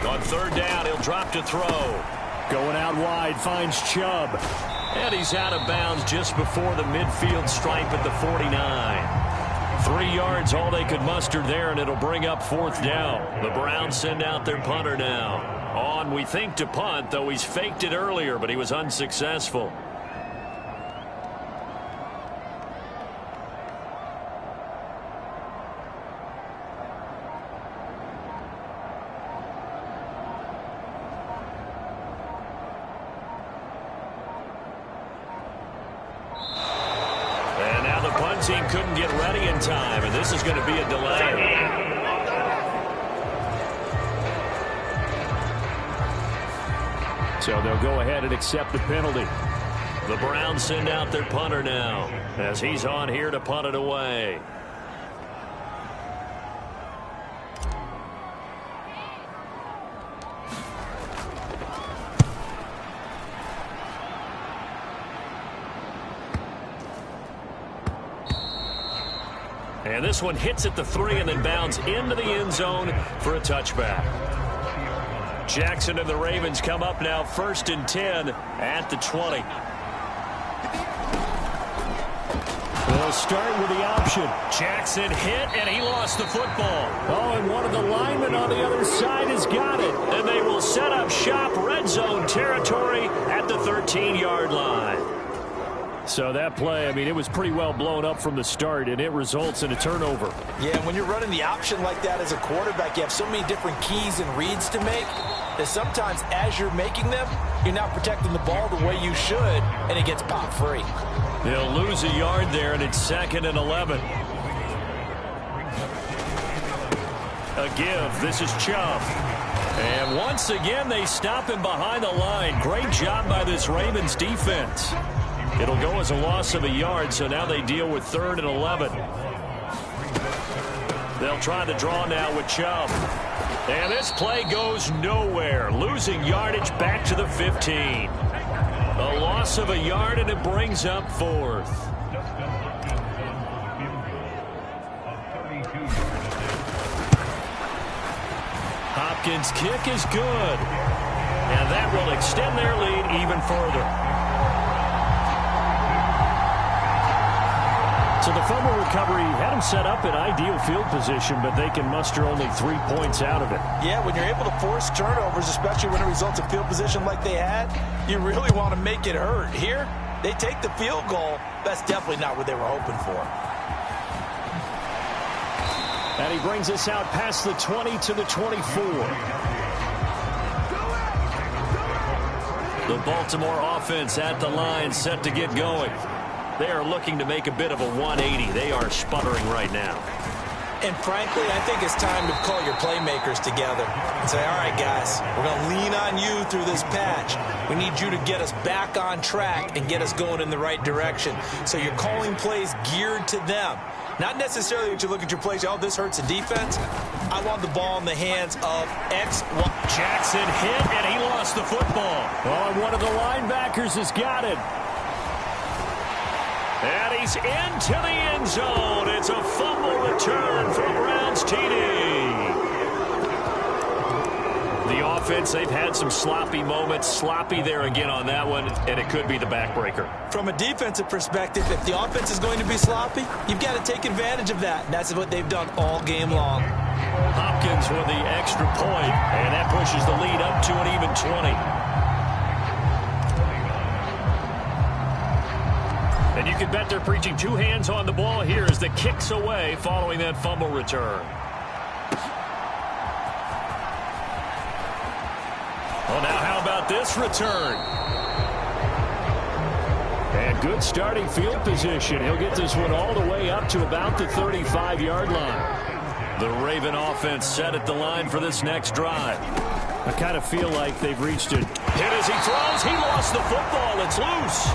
On 3rd down, he'll drop to throw. Going out wide, finds Chubb. And he's out of bounds just before the midfield stripe at the 49. 3 yards, all they could muster there, and it'll bring up 4th down. The Browns send out their punter now. On, we think, to punt, though he's faked it earlier, but he was unsuccessful. Team couldn't get ready in time, and this is going to be a delay. So they'll go ahead and accept the penalty. The Browns send out their punter now as he's on here to punt it away. And this one hits at the 3 and then bounds into the end zone for a touchback. Jackson and the Ravens come up now 1st and 10 at the 20. They'll start with the option. Jackson hit, and he lost the football. Oh, and one of the linemen on the other side has got it. And they will set up shop, red zone territory at the 13-yard line. So that play, I mean, it was pretty well blown up from the start, and it results in a turnover. Yeah, when you're running the option like that as a quarterback, you have so many different keys and reads to make that sometimes as you're making them, you're not protecting the ball the way you should, and it gets popped free. They'll lose a yard there, and it's 2nd and 11. A give. This is Chubb. And once again, they stop him behind the line. Great job by this Ravens defense. It'll go as a loss of a yard, so now they deal with 3rd and 11. They'll try to draw now with Chubb. And this play goes nowhere, losing yardage back to the 15. A loss of a yard, and it brings up 4th. Hopkins' kick is good. And that will extend their lead even further. So the fumble recovery had them set up in ideal field position, but they can muster only 3 points out of it. Yeah, when you're able to force turnovers, especially when it results in field position like they had, you really want to make it hurt. Here, they take the field goal. That's definitely not what they were hoping for. And he brings us out past the 20 to the 24. The Baltimore offense at the line, set to get going. They are looking to make a bit of a 180. They are sputtering right now. And frankly, I think it's time to call your playmakers together and say, all right, guys, we're going to lean on you through this patch. We need you to get us back on track and get us going in the right direction. So you're calling plays geared to them. Not necessarily that you look at your plays, oh, this hurts the defense. I want the ball in the hands of X. Jackson hit, and he lost the football. Oh, and one of the linebackers has got it. And he's into the end zone. It's a fumble return for Browns TD. The offense, they've had some sloppy moments. Sloppy there again on that one, and it could be the backbreaker. From a defensive perspective, if the offense is going to be sloppy, you've got to take advantage of that. And that's what they've done all game long. Hopkins with the extra point, and that pushes the lead up to an even 20. And you can bet they're preaching two hands on the ball here as the kick's away following that fumble return. Well, now how about this return? And good starting field position. He'll get this one all the way up to about the 35-yard line. The Raven offense set at the line for this next drive. I kind of feel like they've reached it. Hit as he throws. He lost the football. It's loose.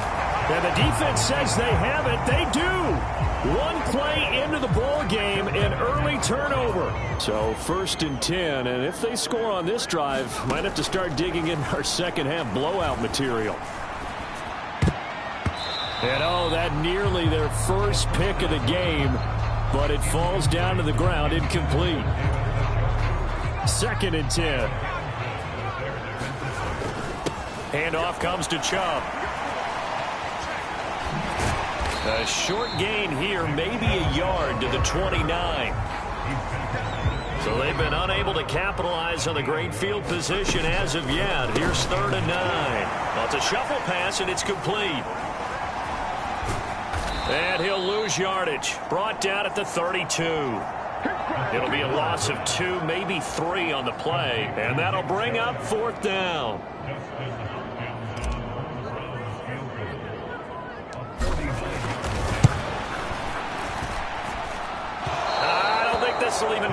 And the defense says they have it. They do. One play into the ball game, an early turnover. So 1st and 10, and if they score on this drive, might have to start digging in our second half blowout material. And oh, that nearly their first pick of the game, but it falls down to the ground incomplete. 2nd and 10. Handoff comes to Chubb. A short gain here, maybe a yard to the 29. So they've been unable to capitalize on the great field position as of yet. Here's 3rd and 9. Well, it's a shuffle pass, and it's complete. And he'll lose yardage. Brought down at the 32. It'll be a loss of 2, maybe 3 on the play. And that'll bring up 4th down.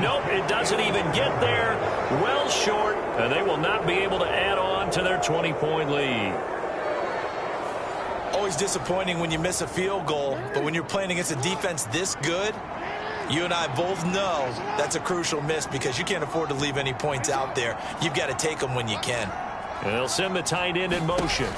Nope, it doesn't even get there. Well short, and they will not be able to add on to their 20-point lead. Always disappointing when you miss a field goal, but when you're playing against a defense this good, you and I both know that's a crucial miss because you can't afford to leave any points out there. You've got to take them when you can. And they'll send the tight end in motion.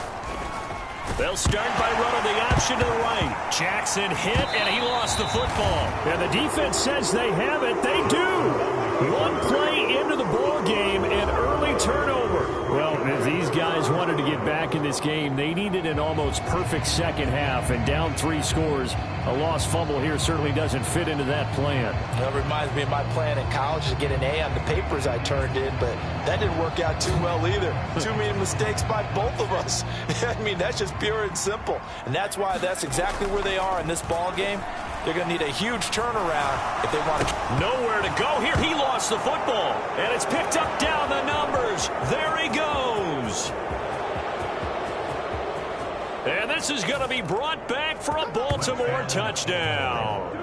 They'll start by running the option to the right. Jackson hit, and he lost the football. And the defense says they have it. They do. One play into the ball game, an early turnover. Well, if these guys wanted to get back in this game, they needed an almost perfect second half, and down 3 scores. A lost fumble here certainly doesn't fit into that plan. That reminds me of my plan in college to get an A on the papers I turned in, but that didn't work out too well either. Too many mistakes by both of us. I mean, that's just pure and simple. And that's why that's exactly where they are in this ball game. They're going to need a huge turnaround if they want to. Nowhere to go here. He lost the football, and it's picked up down the numbers. There he goes. And this is going to be brought back for a Baltimore touchdown.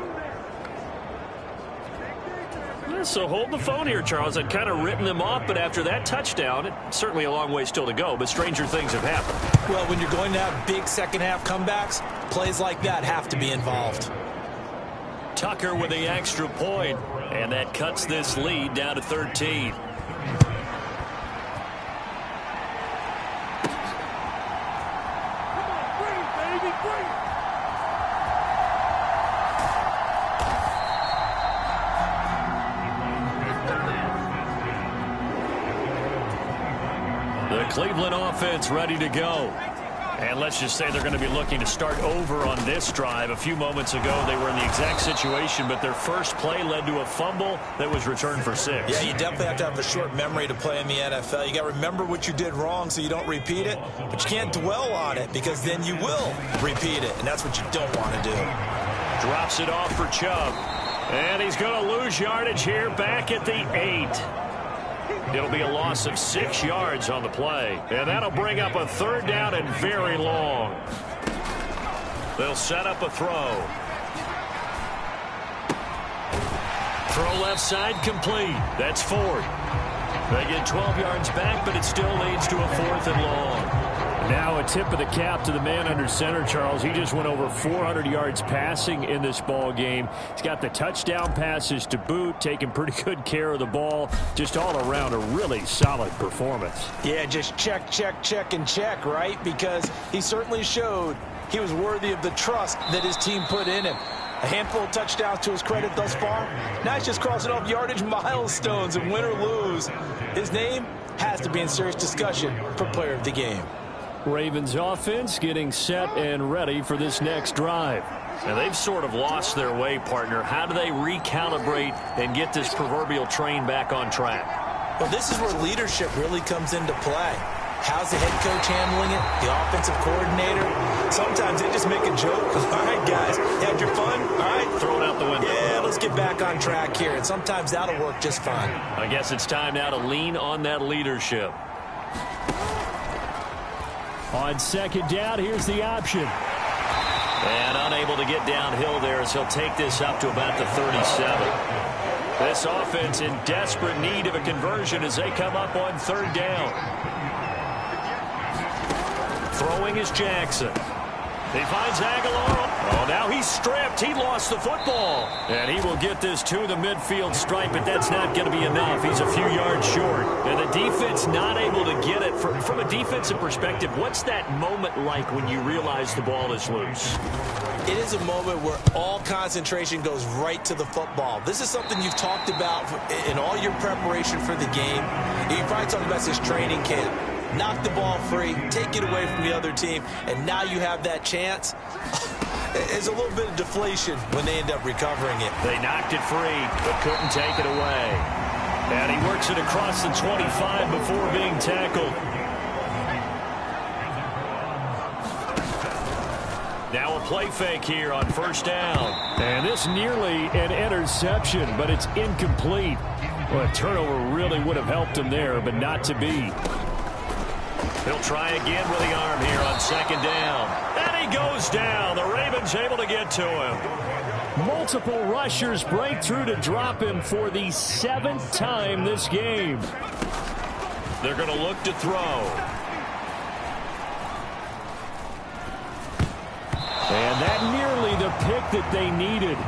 So hold the phone here, Charles. I'd kind of written them off, but after that touchdown, it's certainly a long way still to go, but stranger things have happened. Well, when you're going to have big second-half comebacks, plays like that have to be involved. Tucker with the extra point, and that cuts this lead down to 13. The Cleveland offense ready to go. And let's just say they're going to be looking to start over on this drive. A few moments ago, they were in the exact situation, but their first play led to a fumble that was returned for 6. Yeah, you definitely have to have a short memory to play in the NFL. You got to remember what you did wrong so you don't repeat it, but you can't dwell on it because then you will repeat it, and that's what you don't want to do. Drops it off for Chubb. And he's going to lose yardage here back at the 8. It'll be a loss of 6 yards on the play. And that'll bring up a 3rd down and very long. They'll set up a throw. Throw left side complete. That's 4th. They get 12 yards back, but it still leads to a 4th and long. Now a tip of the cap to the man under center, Charles. He just went over 400 yards passing in this ball game. He's got the touchdown passes to boot, taking pretty good care of the ball. Just all around a really solid performance. Yeah, just check, check, check, and check, right? Because he certainly showed he was worthy of the trust that his team put in him. A handful of touchdowns to his credit thus far. Now he's just crossing off yardage milestones, and win or lose, his name has to be in serious discussion for player of the game. Ravens offense getting set and ready for this next drive. And they've sort of lost their way, partner. How do they recalibrate and get this proverbial train back on track? Well, this is where leadership really comes into play. How's the head coach handling it? The offensive coordinator? Sometimes they just make a joke. All right, guys, had your fun? All right. Throw it out the window. Yeah, let's get back on track here. And sometimes that'll work just fine. I guess it's time now to lean on that leadership. On second down, here's the option. And unable to get downhill there as he'll take this up to about the 37. This offense in desperate need of a conversion as they come up on third down. Throwing is Jackson. He finds Aguilar. Oh, now he's stripped. He lost the football. And he will get this to the midfield stripe, but that's not going to be enough. He's a few yards short. And the defense not able to get it. From a defensive perspective, what's that moment like when you realize the ball is loose? It is a moment where all concentration goes right to the football. This is something you've talked about in all your preparation for the game. You probably talked about this training camp. Knock the ball free, take it away from the other team, and now you have that chance. There's a little bit of deflation when they end up recovering it. They knocked it free, but couldn't take it away. And he works it across the 25 before being tackled. Now a play fake here on first down. And this nearly an interception, but it's incomplete. Well, a turnover really would have helped him there, but not to be. He'll try again with the arm here on second down. And he goes down. The Ravens able to get to him. Multiple rushers break through to drop him for the 7th time this game. They're going to look to throw. And that nearly the pick that they needed.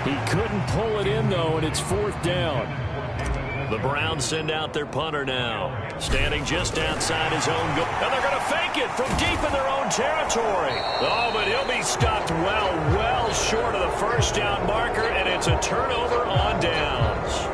He couldn't pull it in, though, and it's 4th down. The Browns send out their punter now. Standing just outside his own goal. And they're going to fake it from deep in their own territory. Oh, but he'll be stopped well short of the first down marker, and it's a turnover on downs.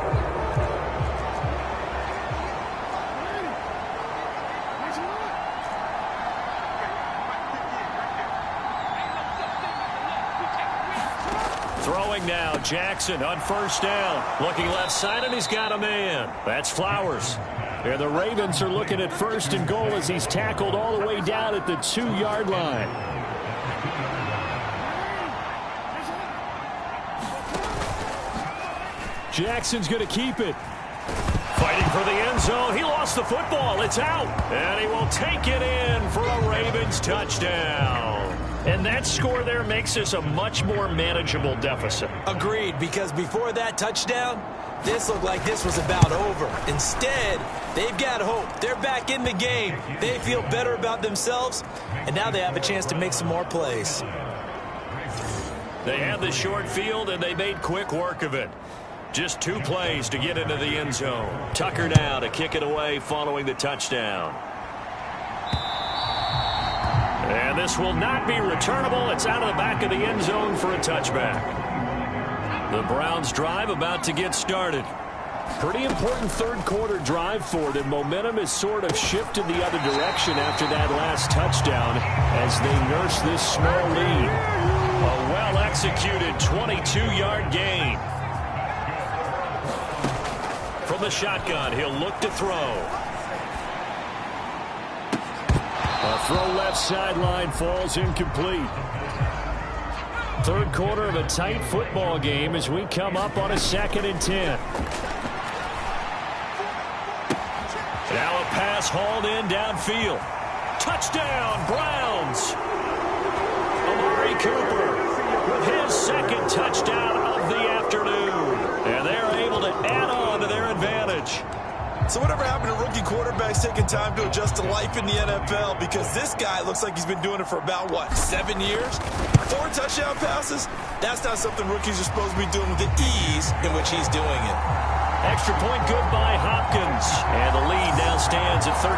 Throwing now, Jackson on first down. Looking left side, and he's got a man. That's Flowers. And the Ravens are looking at first and goal as he's tackled all the way down at the 2-yard line. Jackson's going to keep it. Fighting for the end zone. He lost the football. It's out. And he will take it in for a Ravens touchdown. And that score there makes this a much more manageable deficit. Agreed, because before that touchdown, this looked like this was about over. Instead, they've got hope. They're back in the game. They feel better about themselves, and now they have a chance to make some more plays. They had the short field, and they made quick work of it. Just 2 plays to get into the end zone. Tucker now to kick it away following the touchdown. And this will not be returnable. It's out of the back of the end zone for a touchback. The Browns drive about to get started. Pretty important third-quarter drive for them. Momentum has sort of shifted the other direction after that last touchdown as they nurse this small lead. A well-executed 22-yard gain. From the shotgun, he'll look to throw. A throw left sideline falls incomplete. Third quarter of a tight football game as we come up on a 2nd and 10. Now a pass hauled in downfield. Touchdown, Browns. Amari Cooper with his 2nd touchdown of the afternoon. And they're able to add on to their advantage. So whatever happened to rookie quarterbacks taking time to adjust to life in the NFL? Because this guy looks like he's been doing it for about, 7 years? 4 touchdown passes? That's not something rookies are supposed to be doing with the ease in which he's doing it. Extra point good by Hopkins. And the lead now stands at 13.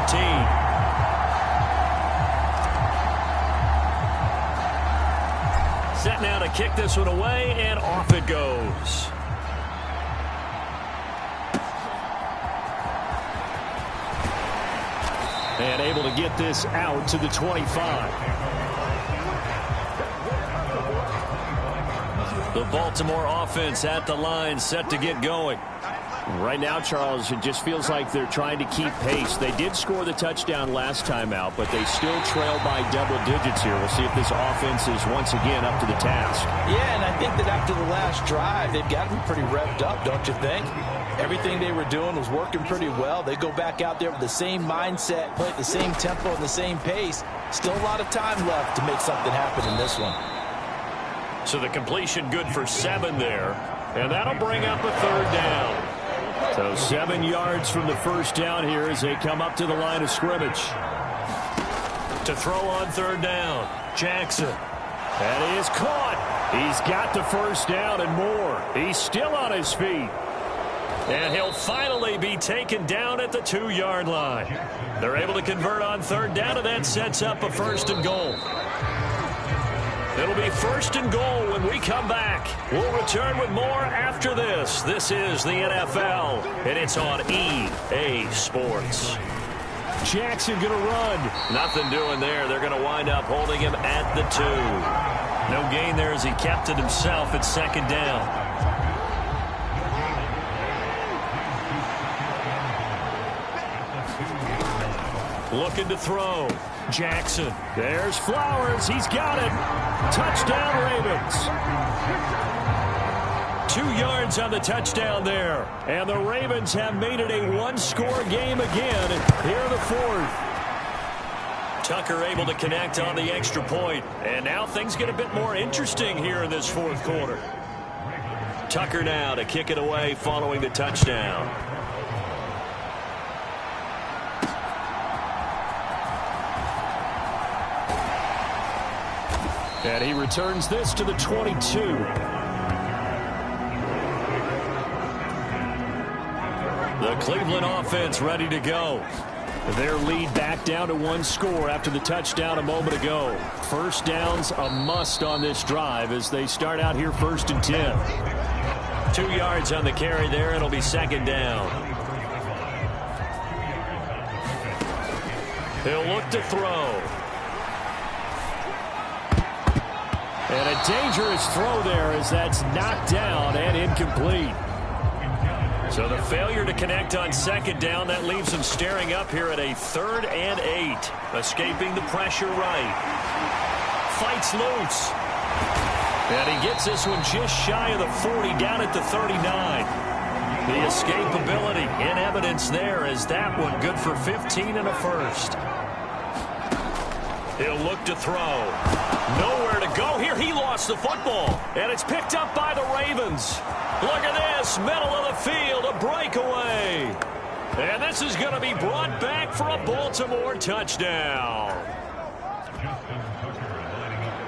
Set now to kick this one away, and off it goes. And able to get this out to the 25. The Baltimore offense at the line, set to get going. Right now, Charles, it just feels like they're trying to keep pace. They did score the touchdown last time out, but they still trail by double digits here. We'll see if this offense is once again up to the task. Yeah, and I think that after the last drive, they've got to be pretty revved up, don't you think? Everything they were doing was working pretty well. They go back out there with the same mindset, play at the same tempo and the same pace. Still a lot of time left to make something happen in this one. So the completion good for 7 there, and that'll bring up a 3rd down. So 7 yards from the first down here as they come up to the line of scrimmage. To throw on 3rd down, Jackson. That is caught. He's got the first down and more. He's still on his feet. And he'll finally be taken down at the 2-yard line. They're able to convert on 3rd down, and that sets up a 1st and goal. It'll be 1st and goal when we come back. We'll return with more after this. This is the NFL, and it's on EA Sports. Jackson going to run. Nothing doing there. They're going to wind up holding him at the 2. No gain there as he kept it himself at 2nd down. Looking to throw. Jackson. There's Flowers. He's got it. Touchdown, Ravens. 2 yards on the touchdown there. And the Ravens have made it a 1-score game again here in the 4th. Tucker able to connect on the extra point. And now things get a bit more interesting here in this 4th quarter. Tucker now to kick it away following the touchdown. And he returns this to the 22. The Cleveland offense ready to go. Their lead back down to 1 score after the touchdown a moment ago. First down's a must on this drive as they start out here 1st and 10. 2 yards on the carry there. It'll be 2nd down. He'll look to throw. And a dangerous throw there as that's knocked down and incomplete. So the failure to connect on 2nd down, that leaves him staring up here at a 3rd and 8. Escaping the pressure right. Fights loose. And he gets this one just shy of the 40, down at the 39. The escapability in evidence there as that one good for 15 and a 1st. He'll look to throw. Nowhere to go here. He lost the football. And it's picked up by the Ravens. Look at this. Middle of the field. A breakaway. And this is going to be brought back for a Baltimore touchdown.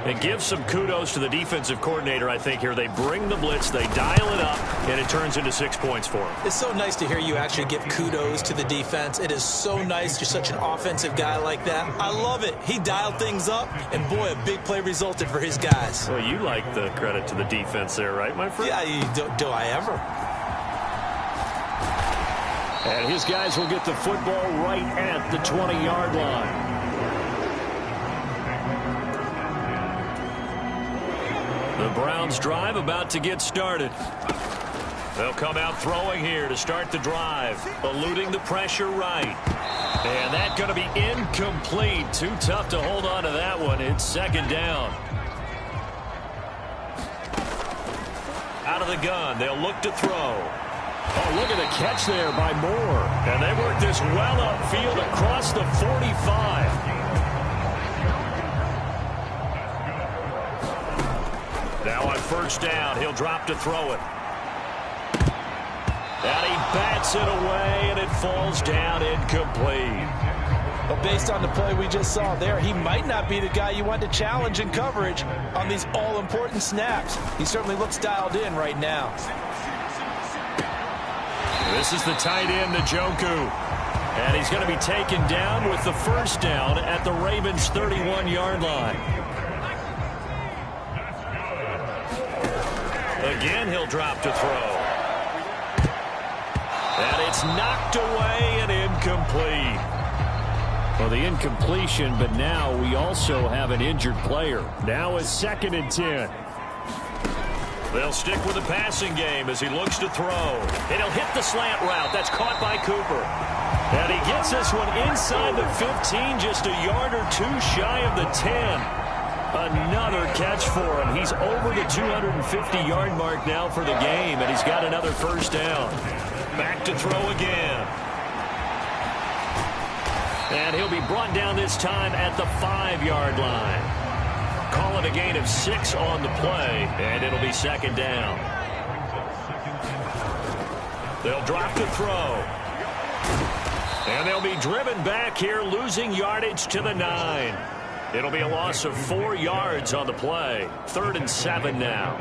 And give some kudos to the defensive coordinator, I think, here. They bring the blitz, they dial it up, and it turns into 6 points for them. It's so nice to hear you actually give kudos to the defense. It is so nice. You're such an offensive guy like that. I love it. He dialed things up, and boy, a big play resulted for his guys. Well, you like the credit to the defense there, right, my friend? Yeah, do I ever? And his guys will get the football right at the 20-yard line. The Browns drive about to get started. They'll come out throwing here to start the drive. Eluding the pressure right. And that's going to be incomplete. Too tough to hold on to that one. It's 2nd down. Out of the gun. They'll look to throw. Oh, look at the catch there by Moore. And they work this well upfield across the 45. Now on 1st down, he'll drop to throw it. And he bats it away, and it falls down incomplete. But based on the play we just saw there, he might not be the guy you want to challenge in coverage on these all-important snaps. He certainly looks dialed in right now. This is the tight end, Njoku. And he's going to be taken down with the 1st down at the Ravens' 31-yard line. Again, he'll drop to throw. And it's knocked away and incomplete. Well, the incompletion, but now we also have an injured player. Now it's 2nd and 10. They'll stick with the passing game as he looks to throw. And he'll hit the slant route. That's caught by Cooper. And he gets this one inside the 15, just a yard or two shy of the 10. Another catch for him. He's over the 250-yard mark now for the game, and he's got another first down. Back to throw again. And he'll be brought down this time at the 5-yard line. Call it a gain of 6 on the play, and it'll be second down. They'll drop to throw. And they'll be driven back here, losing yardage to the 9. It'll be a loss of 4 yards on the play. 3rd and 7 now.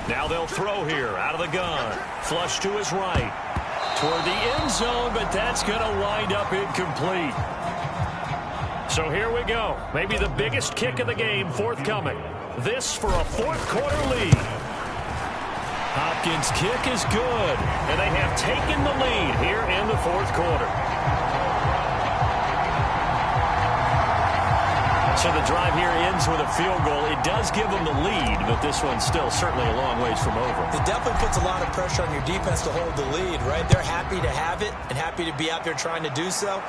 Now they'll throw here out of the gun. Flush to his right. Toward the end zone, but that's going to wind up incomplete. So here we go. Maybe the biggest kick of the game forthcoming. This for a 4th quarter lead. Hopkins' kick is good, and they have taken the lead here in the 4th quarter. So the drive here ends with a field goal. It does give them the lead, but this one's still certainly a long ways from over. It definitely puts a lot of pressure on your defense to hold the lead, right? They're happy to have it and happy to be out there trying to do so.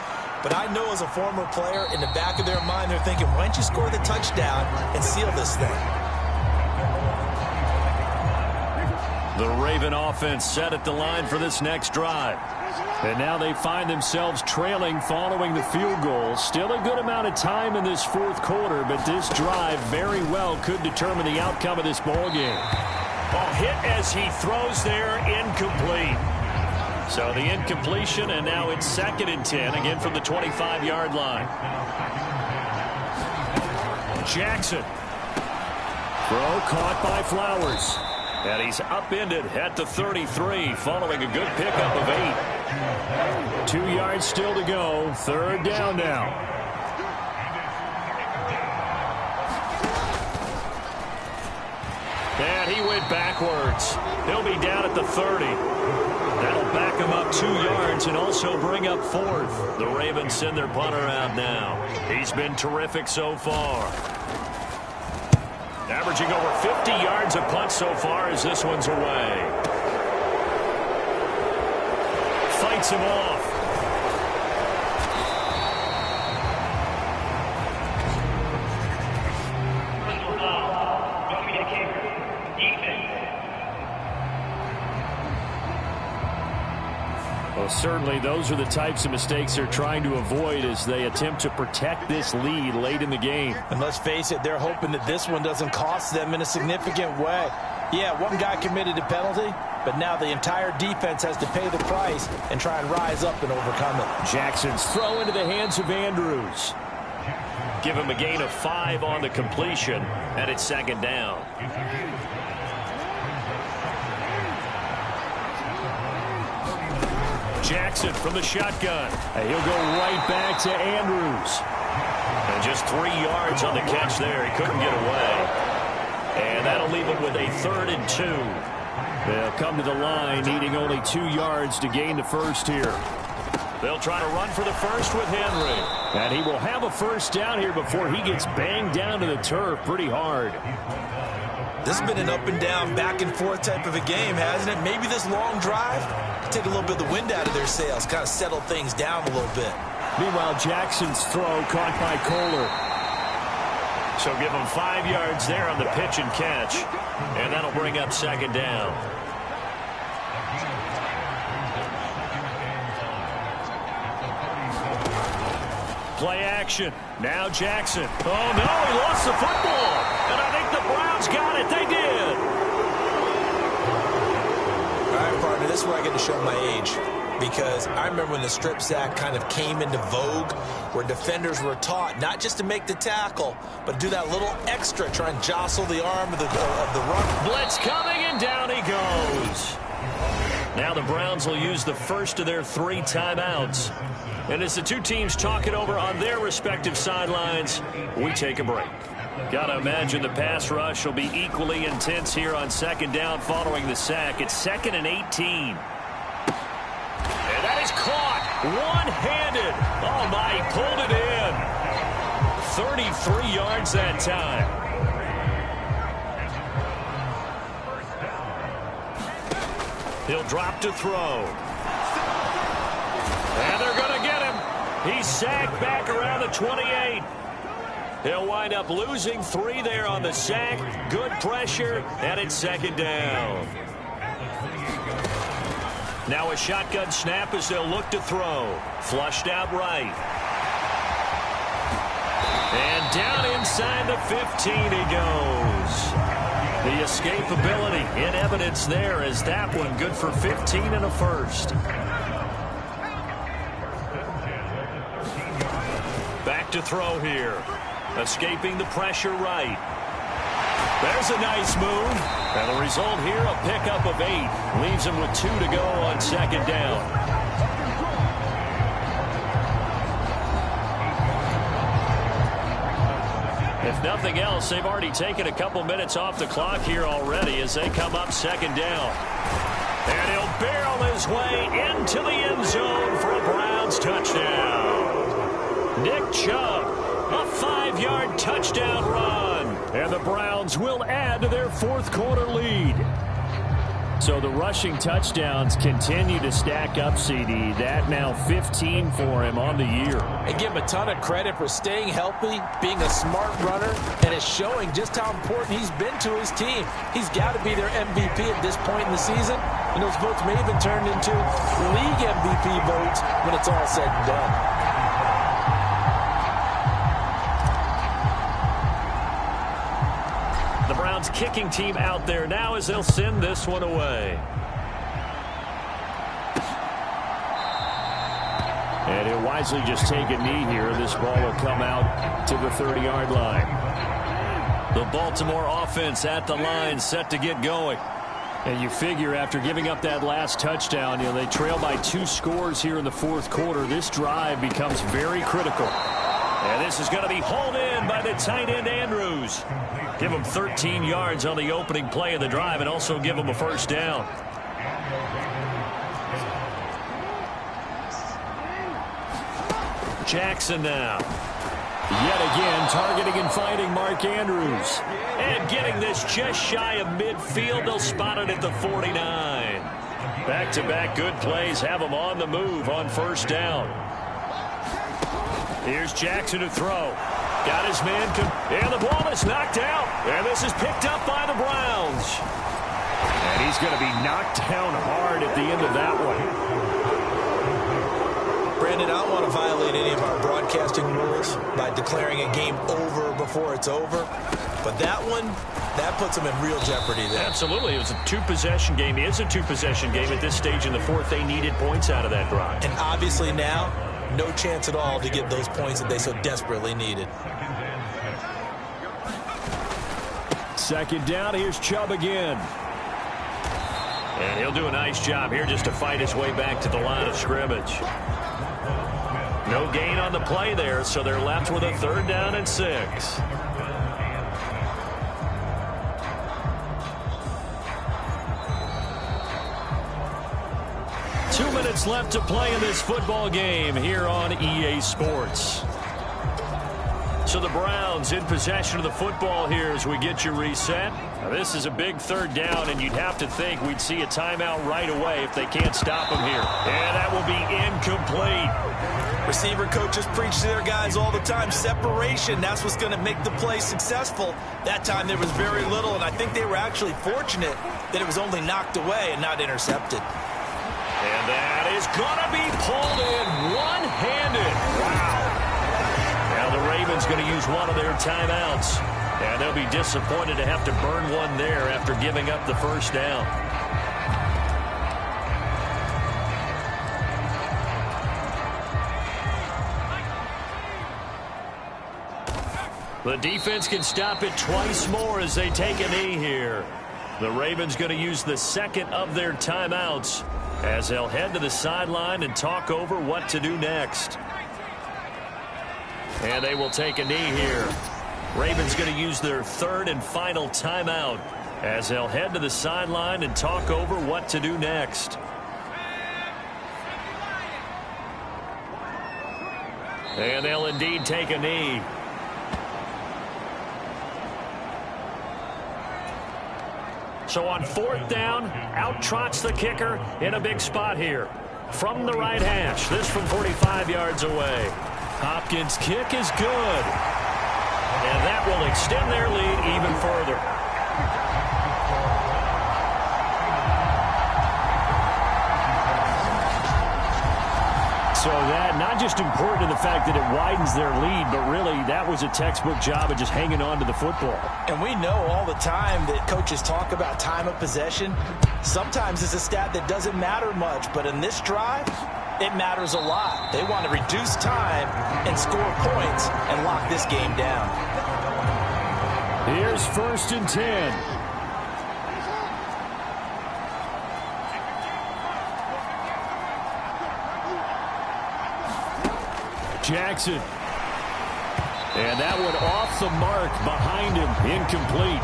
But I know as a former player, in the back of their mind, they're thinking, why don't you score the touchdown and seal this thing? The Raven offense set at the line for this next drive. And now they find themselves trailing following the field goal. Still a good amount of time in this 4th quarter, but this drive very well could determine the outcome of this ball game. Ball hit as he throws there, incomplete. So the incompletion, and now it's 2nd and 10, again from the 25-yard line. Jackson. Throw caught by Flowers. And he's upended at the 33, following a good pickup of 8. 2 yards still to go. 3rd down now. And he went backwards. He'll be down at the 30. That'll back him up 2 yards and also bring up 4th. The Ravens send their punter out now. He's been terrific so far. Averaging over 50 yards a punt so far as this one's away. Fights him off. Well, certainly those are the types of mistakes they're trying to avoid as they attempt to protect this lead late in the game. And let's face it, they're hoping that this one doesn't cost them in a significant way. Yeah, one guy committed a penalty, but now the entire defense has to pay the price and try and rise up and overcome it. Jackson's throw into the hands of Andrews. Give him a gain of 5 on the completion, and it's 2nd down. Jackson from the shotgun. And he'll go right back to Andrews. And just 3 yards on the catch there. He couldn't get away. And that'll leave him with a 3rd and 2. They'll come to the line, needing only 2 yards to gain the first here. They'll try to run for the first with Henry. And he will have a first down here before he gets banged down to the turf pretty hard. This has been an up and down, back and forth type of a game, hasn't it? Maybe this long drive take a little bit of the wind out of their sails, kind of settle things down a little bit. Meanwhile, Jackson's throw caught by Kohler. So give him 5 yards there on the pitch and catch, and that'll bring up 2nd down. Play action. Now Jackson. Oh, no, he lost the football. And I think the Browns got it. They did. All right, partner, this is where I get to show my age. Because I remember when the strip sack kind of came into vogue, where defenders were taught not just to make the tackle, but do that little extra, try and jostle the arm of the run. Blitz coming, and down he goes. Now the Browns will use the first of their 3 timeouts. And as the two teams talk it over on their respective sidelines, we take a break. Got to imagine the pass rush will be equally intense here on 2nd down following the sack. It's 2nd and 18. And that is caught one-handed. Oh, my, he pulled it in. 33 yards that time. He'll drop to throw. And they're going to get him. He's sacked back around the 28. He'll wind up losing 3 there on the sack. Good pressure, and it's second down. Now a shotgun snap as they'll look to throw. Flushed out right. And down inside the 15 he goes. The escapability in evidence there as that one good for 15 and a first. Back to throw here. Escaping the pressure right. There's a nice move. And the result here, a pickup of 8. Leaves him with 2 to go on second down. If nothing else, they've already taken a couple minutes off the clock here already as they come up second down. And he'll barrel his way into the end zone for a Browns touchdown. Nick Chubb, a 5-yard touchdown run. And the Browns will add to their fourth quarter lead. So the rushing touchdowns continue to stack up, CD. That now 15 for him on the year. And give him a ton of credit for staying healthy, being a smart runner, and it's showing just how important he's been to his team. He's got to be their MVP at this point in the season, and those votes may even turn into league MVP votes when it's all said and done. The Browns kicking team out there now as they'll send this one away. And he'll wisely just take a knee here. This ball will come out to the 30-yard line. The Baltimore offense at the line, set to get going. And you figure after giving up that last touchdown, they trail by 2 scores here in the fourth quarter. This drive becomes very critical. And this is going to be hauled in by the tight end Andrews. Give him 13 yards on the opening play of the drive and also give him a first down. Jackson now. Yet again, targeting and finding Mark Andrews. And getting this just shy of midfield. They'll spot it at the 49. Back-to-back good plays have him on the move on first down. Here's Jackson to throw. Got his man, and the ball is knocked out. And this is picked up by the Browns. And he's going to be knocked down hard at the end of that one. Brandon, I don't want to violate any of our broadcasting rules by declaring a game over before it's over. But that one, that puts them in real jeopardy there. Absolutely. It was a 2-possession game. It is a 2-possession game at this stage in the fourth. They needed points out of that drive. And obviously now, no chance at all to get those points that they so desperately needed. Second down, here's Chubb again. And he'll do a nice job here just to fight his way back to the line of scrimmage. No gain on the play there, so they're left with a 3rd down and 6. Two minutes left to play in this football game here on EA Sports. So the Browns in possession of the football here as we get you reset. Now this is a big 3rd down, and you'd have to think we'd see a timeout right away if they can't stop him here. And that will be incomplete. Receiver coaches preach to their guys all the time. Separation, that's what's going to make the play successful. That time there was very little, and I think they were actually fortunate that it was only knocked away and not intercepted. And that is going to be pulled in one-handed. Wow. Now the Ravens going to use one of their timeouts. And they'll be disappointed to have to burn one there after giving up the first down. The defense can stop it twice more as they take a knee here. The Ravens going to use the second of their timeouts as they'll head to the sideline and talk over what to do next. And they will take a knee here. Ravens going to use their 3rd and final timeout as they'll head to the sideline and talk over what to do next. And they'll indeed take a knee. So on 4th down, out trots the kicker in a big spot here. From the right hash, this from 45 yards away. Hopkins' kick is good. And that will extend their lead even further. So that not just important in the fact that it widens their lead, but really that was a textbook job of just hanging on to the football. And we know all the time that coaches talk about time of possession. Sometimes it's a stat that doesn't matter much, but in this drive, it matters a lot. They want to reduce time and score points and lock this game down. Here's 1st and 10. Jackson. And that one off the mark behind him. Incomplete.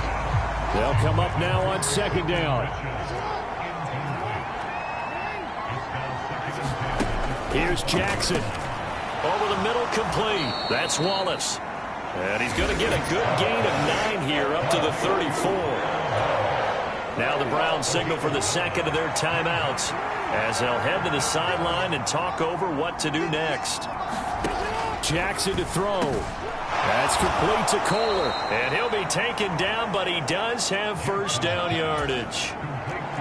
They'll come up now on 2nd down. Here's Jackson. Over the middle, complete. That's Wallace. And he's going to get a good gain of 9 here up to the 34. Now the Browns signal for the second of their timeouts as they'll head to the sideline and talk over what to do next. Jackson to throw. That's complete to Kohler. And he'll be taken down, but he does have 1st down yardage.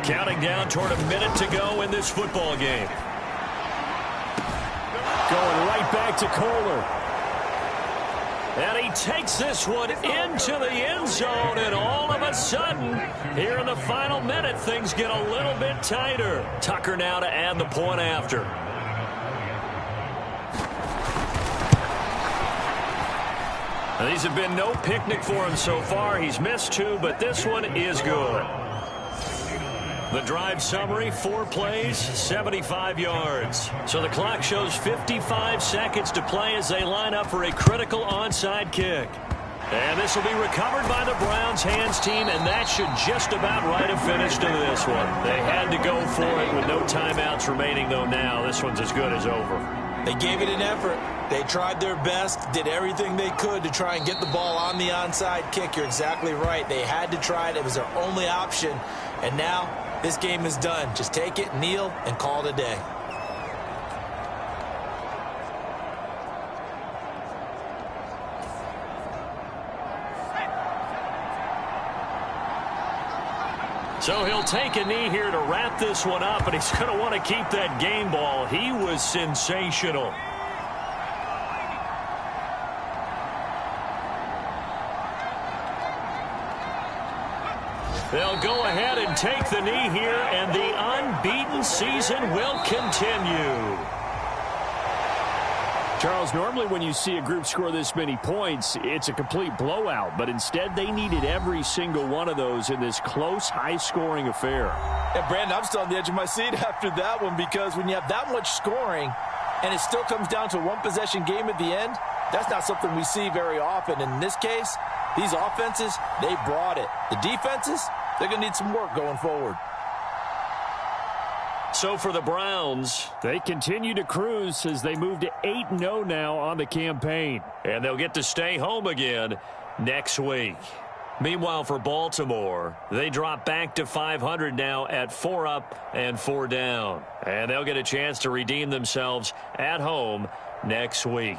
Counting down toward a minute to go in this football game. Going right back to Kohler. And he takes this one into the end zone, and all of a sudden, here in the final minute, things get a little bit tighter. Tucker now to add the point after. Now, these have been no picnic for him so far. He's missed 2, but this one is good. The drive summary, 4 plays, 75 yards. So the clock shows 55 seconds to play as they line up for a critical onside kick. And this will be recovered by the Browns hands team, and that should just about write a finish to this one. They had to go for it with no timeouts remaining, though now this one's as good as over. They gave it an effort. They tried their best, did everything they could to try and get the ball on the onside kick. You're exactly right. They had to try it. It was their only option. And now this game is done. Just take it, kneel, and call it a day. So he'll take a knee here to wrap this one up, and he's going to want to keep that game ball. He was sensational. They'll go ahead and take the knee here, and the unbeaten season will continue. Charles, normally when you see a group score this many points, it's a complete blowout. But instead, they needed every single one of those in this close, high-scoring affair. And, Brandon, I'm still on the edge of my seat after that one, because when you have that much scoring and it still comes down to a one-possession game at the end, that's not something we see very often. In this case, these offenses, they brought it. The defenses, they're going to need some work going forward. So for the Browns, they continue to cruise as they move to 8-0 now on the campaign. And they'll get to stay home again next week. Meanwhile, for Baltimore, they drop back to 500 now at 4 up and 4 down. And they'll get a chance to redeem themselves at home next week.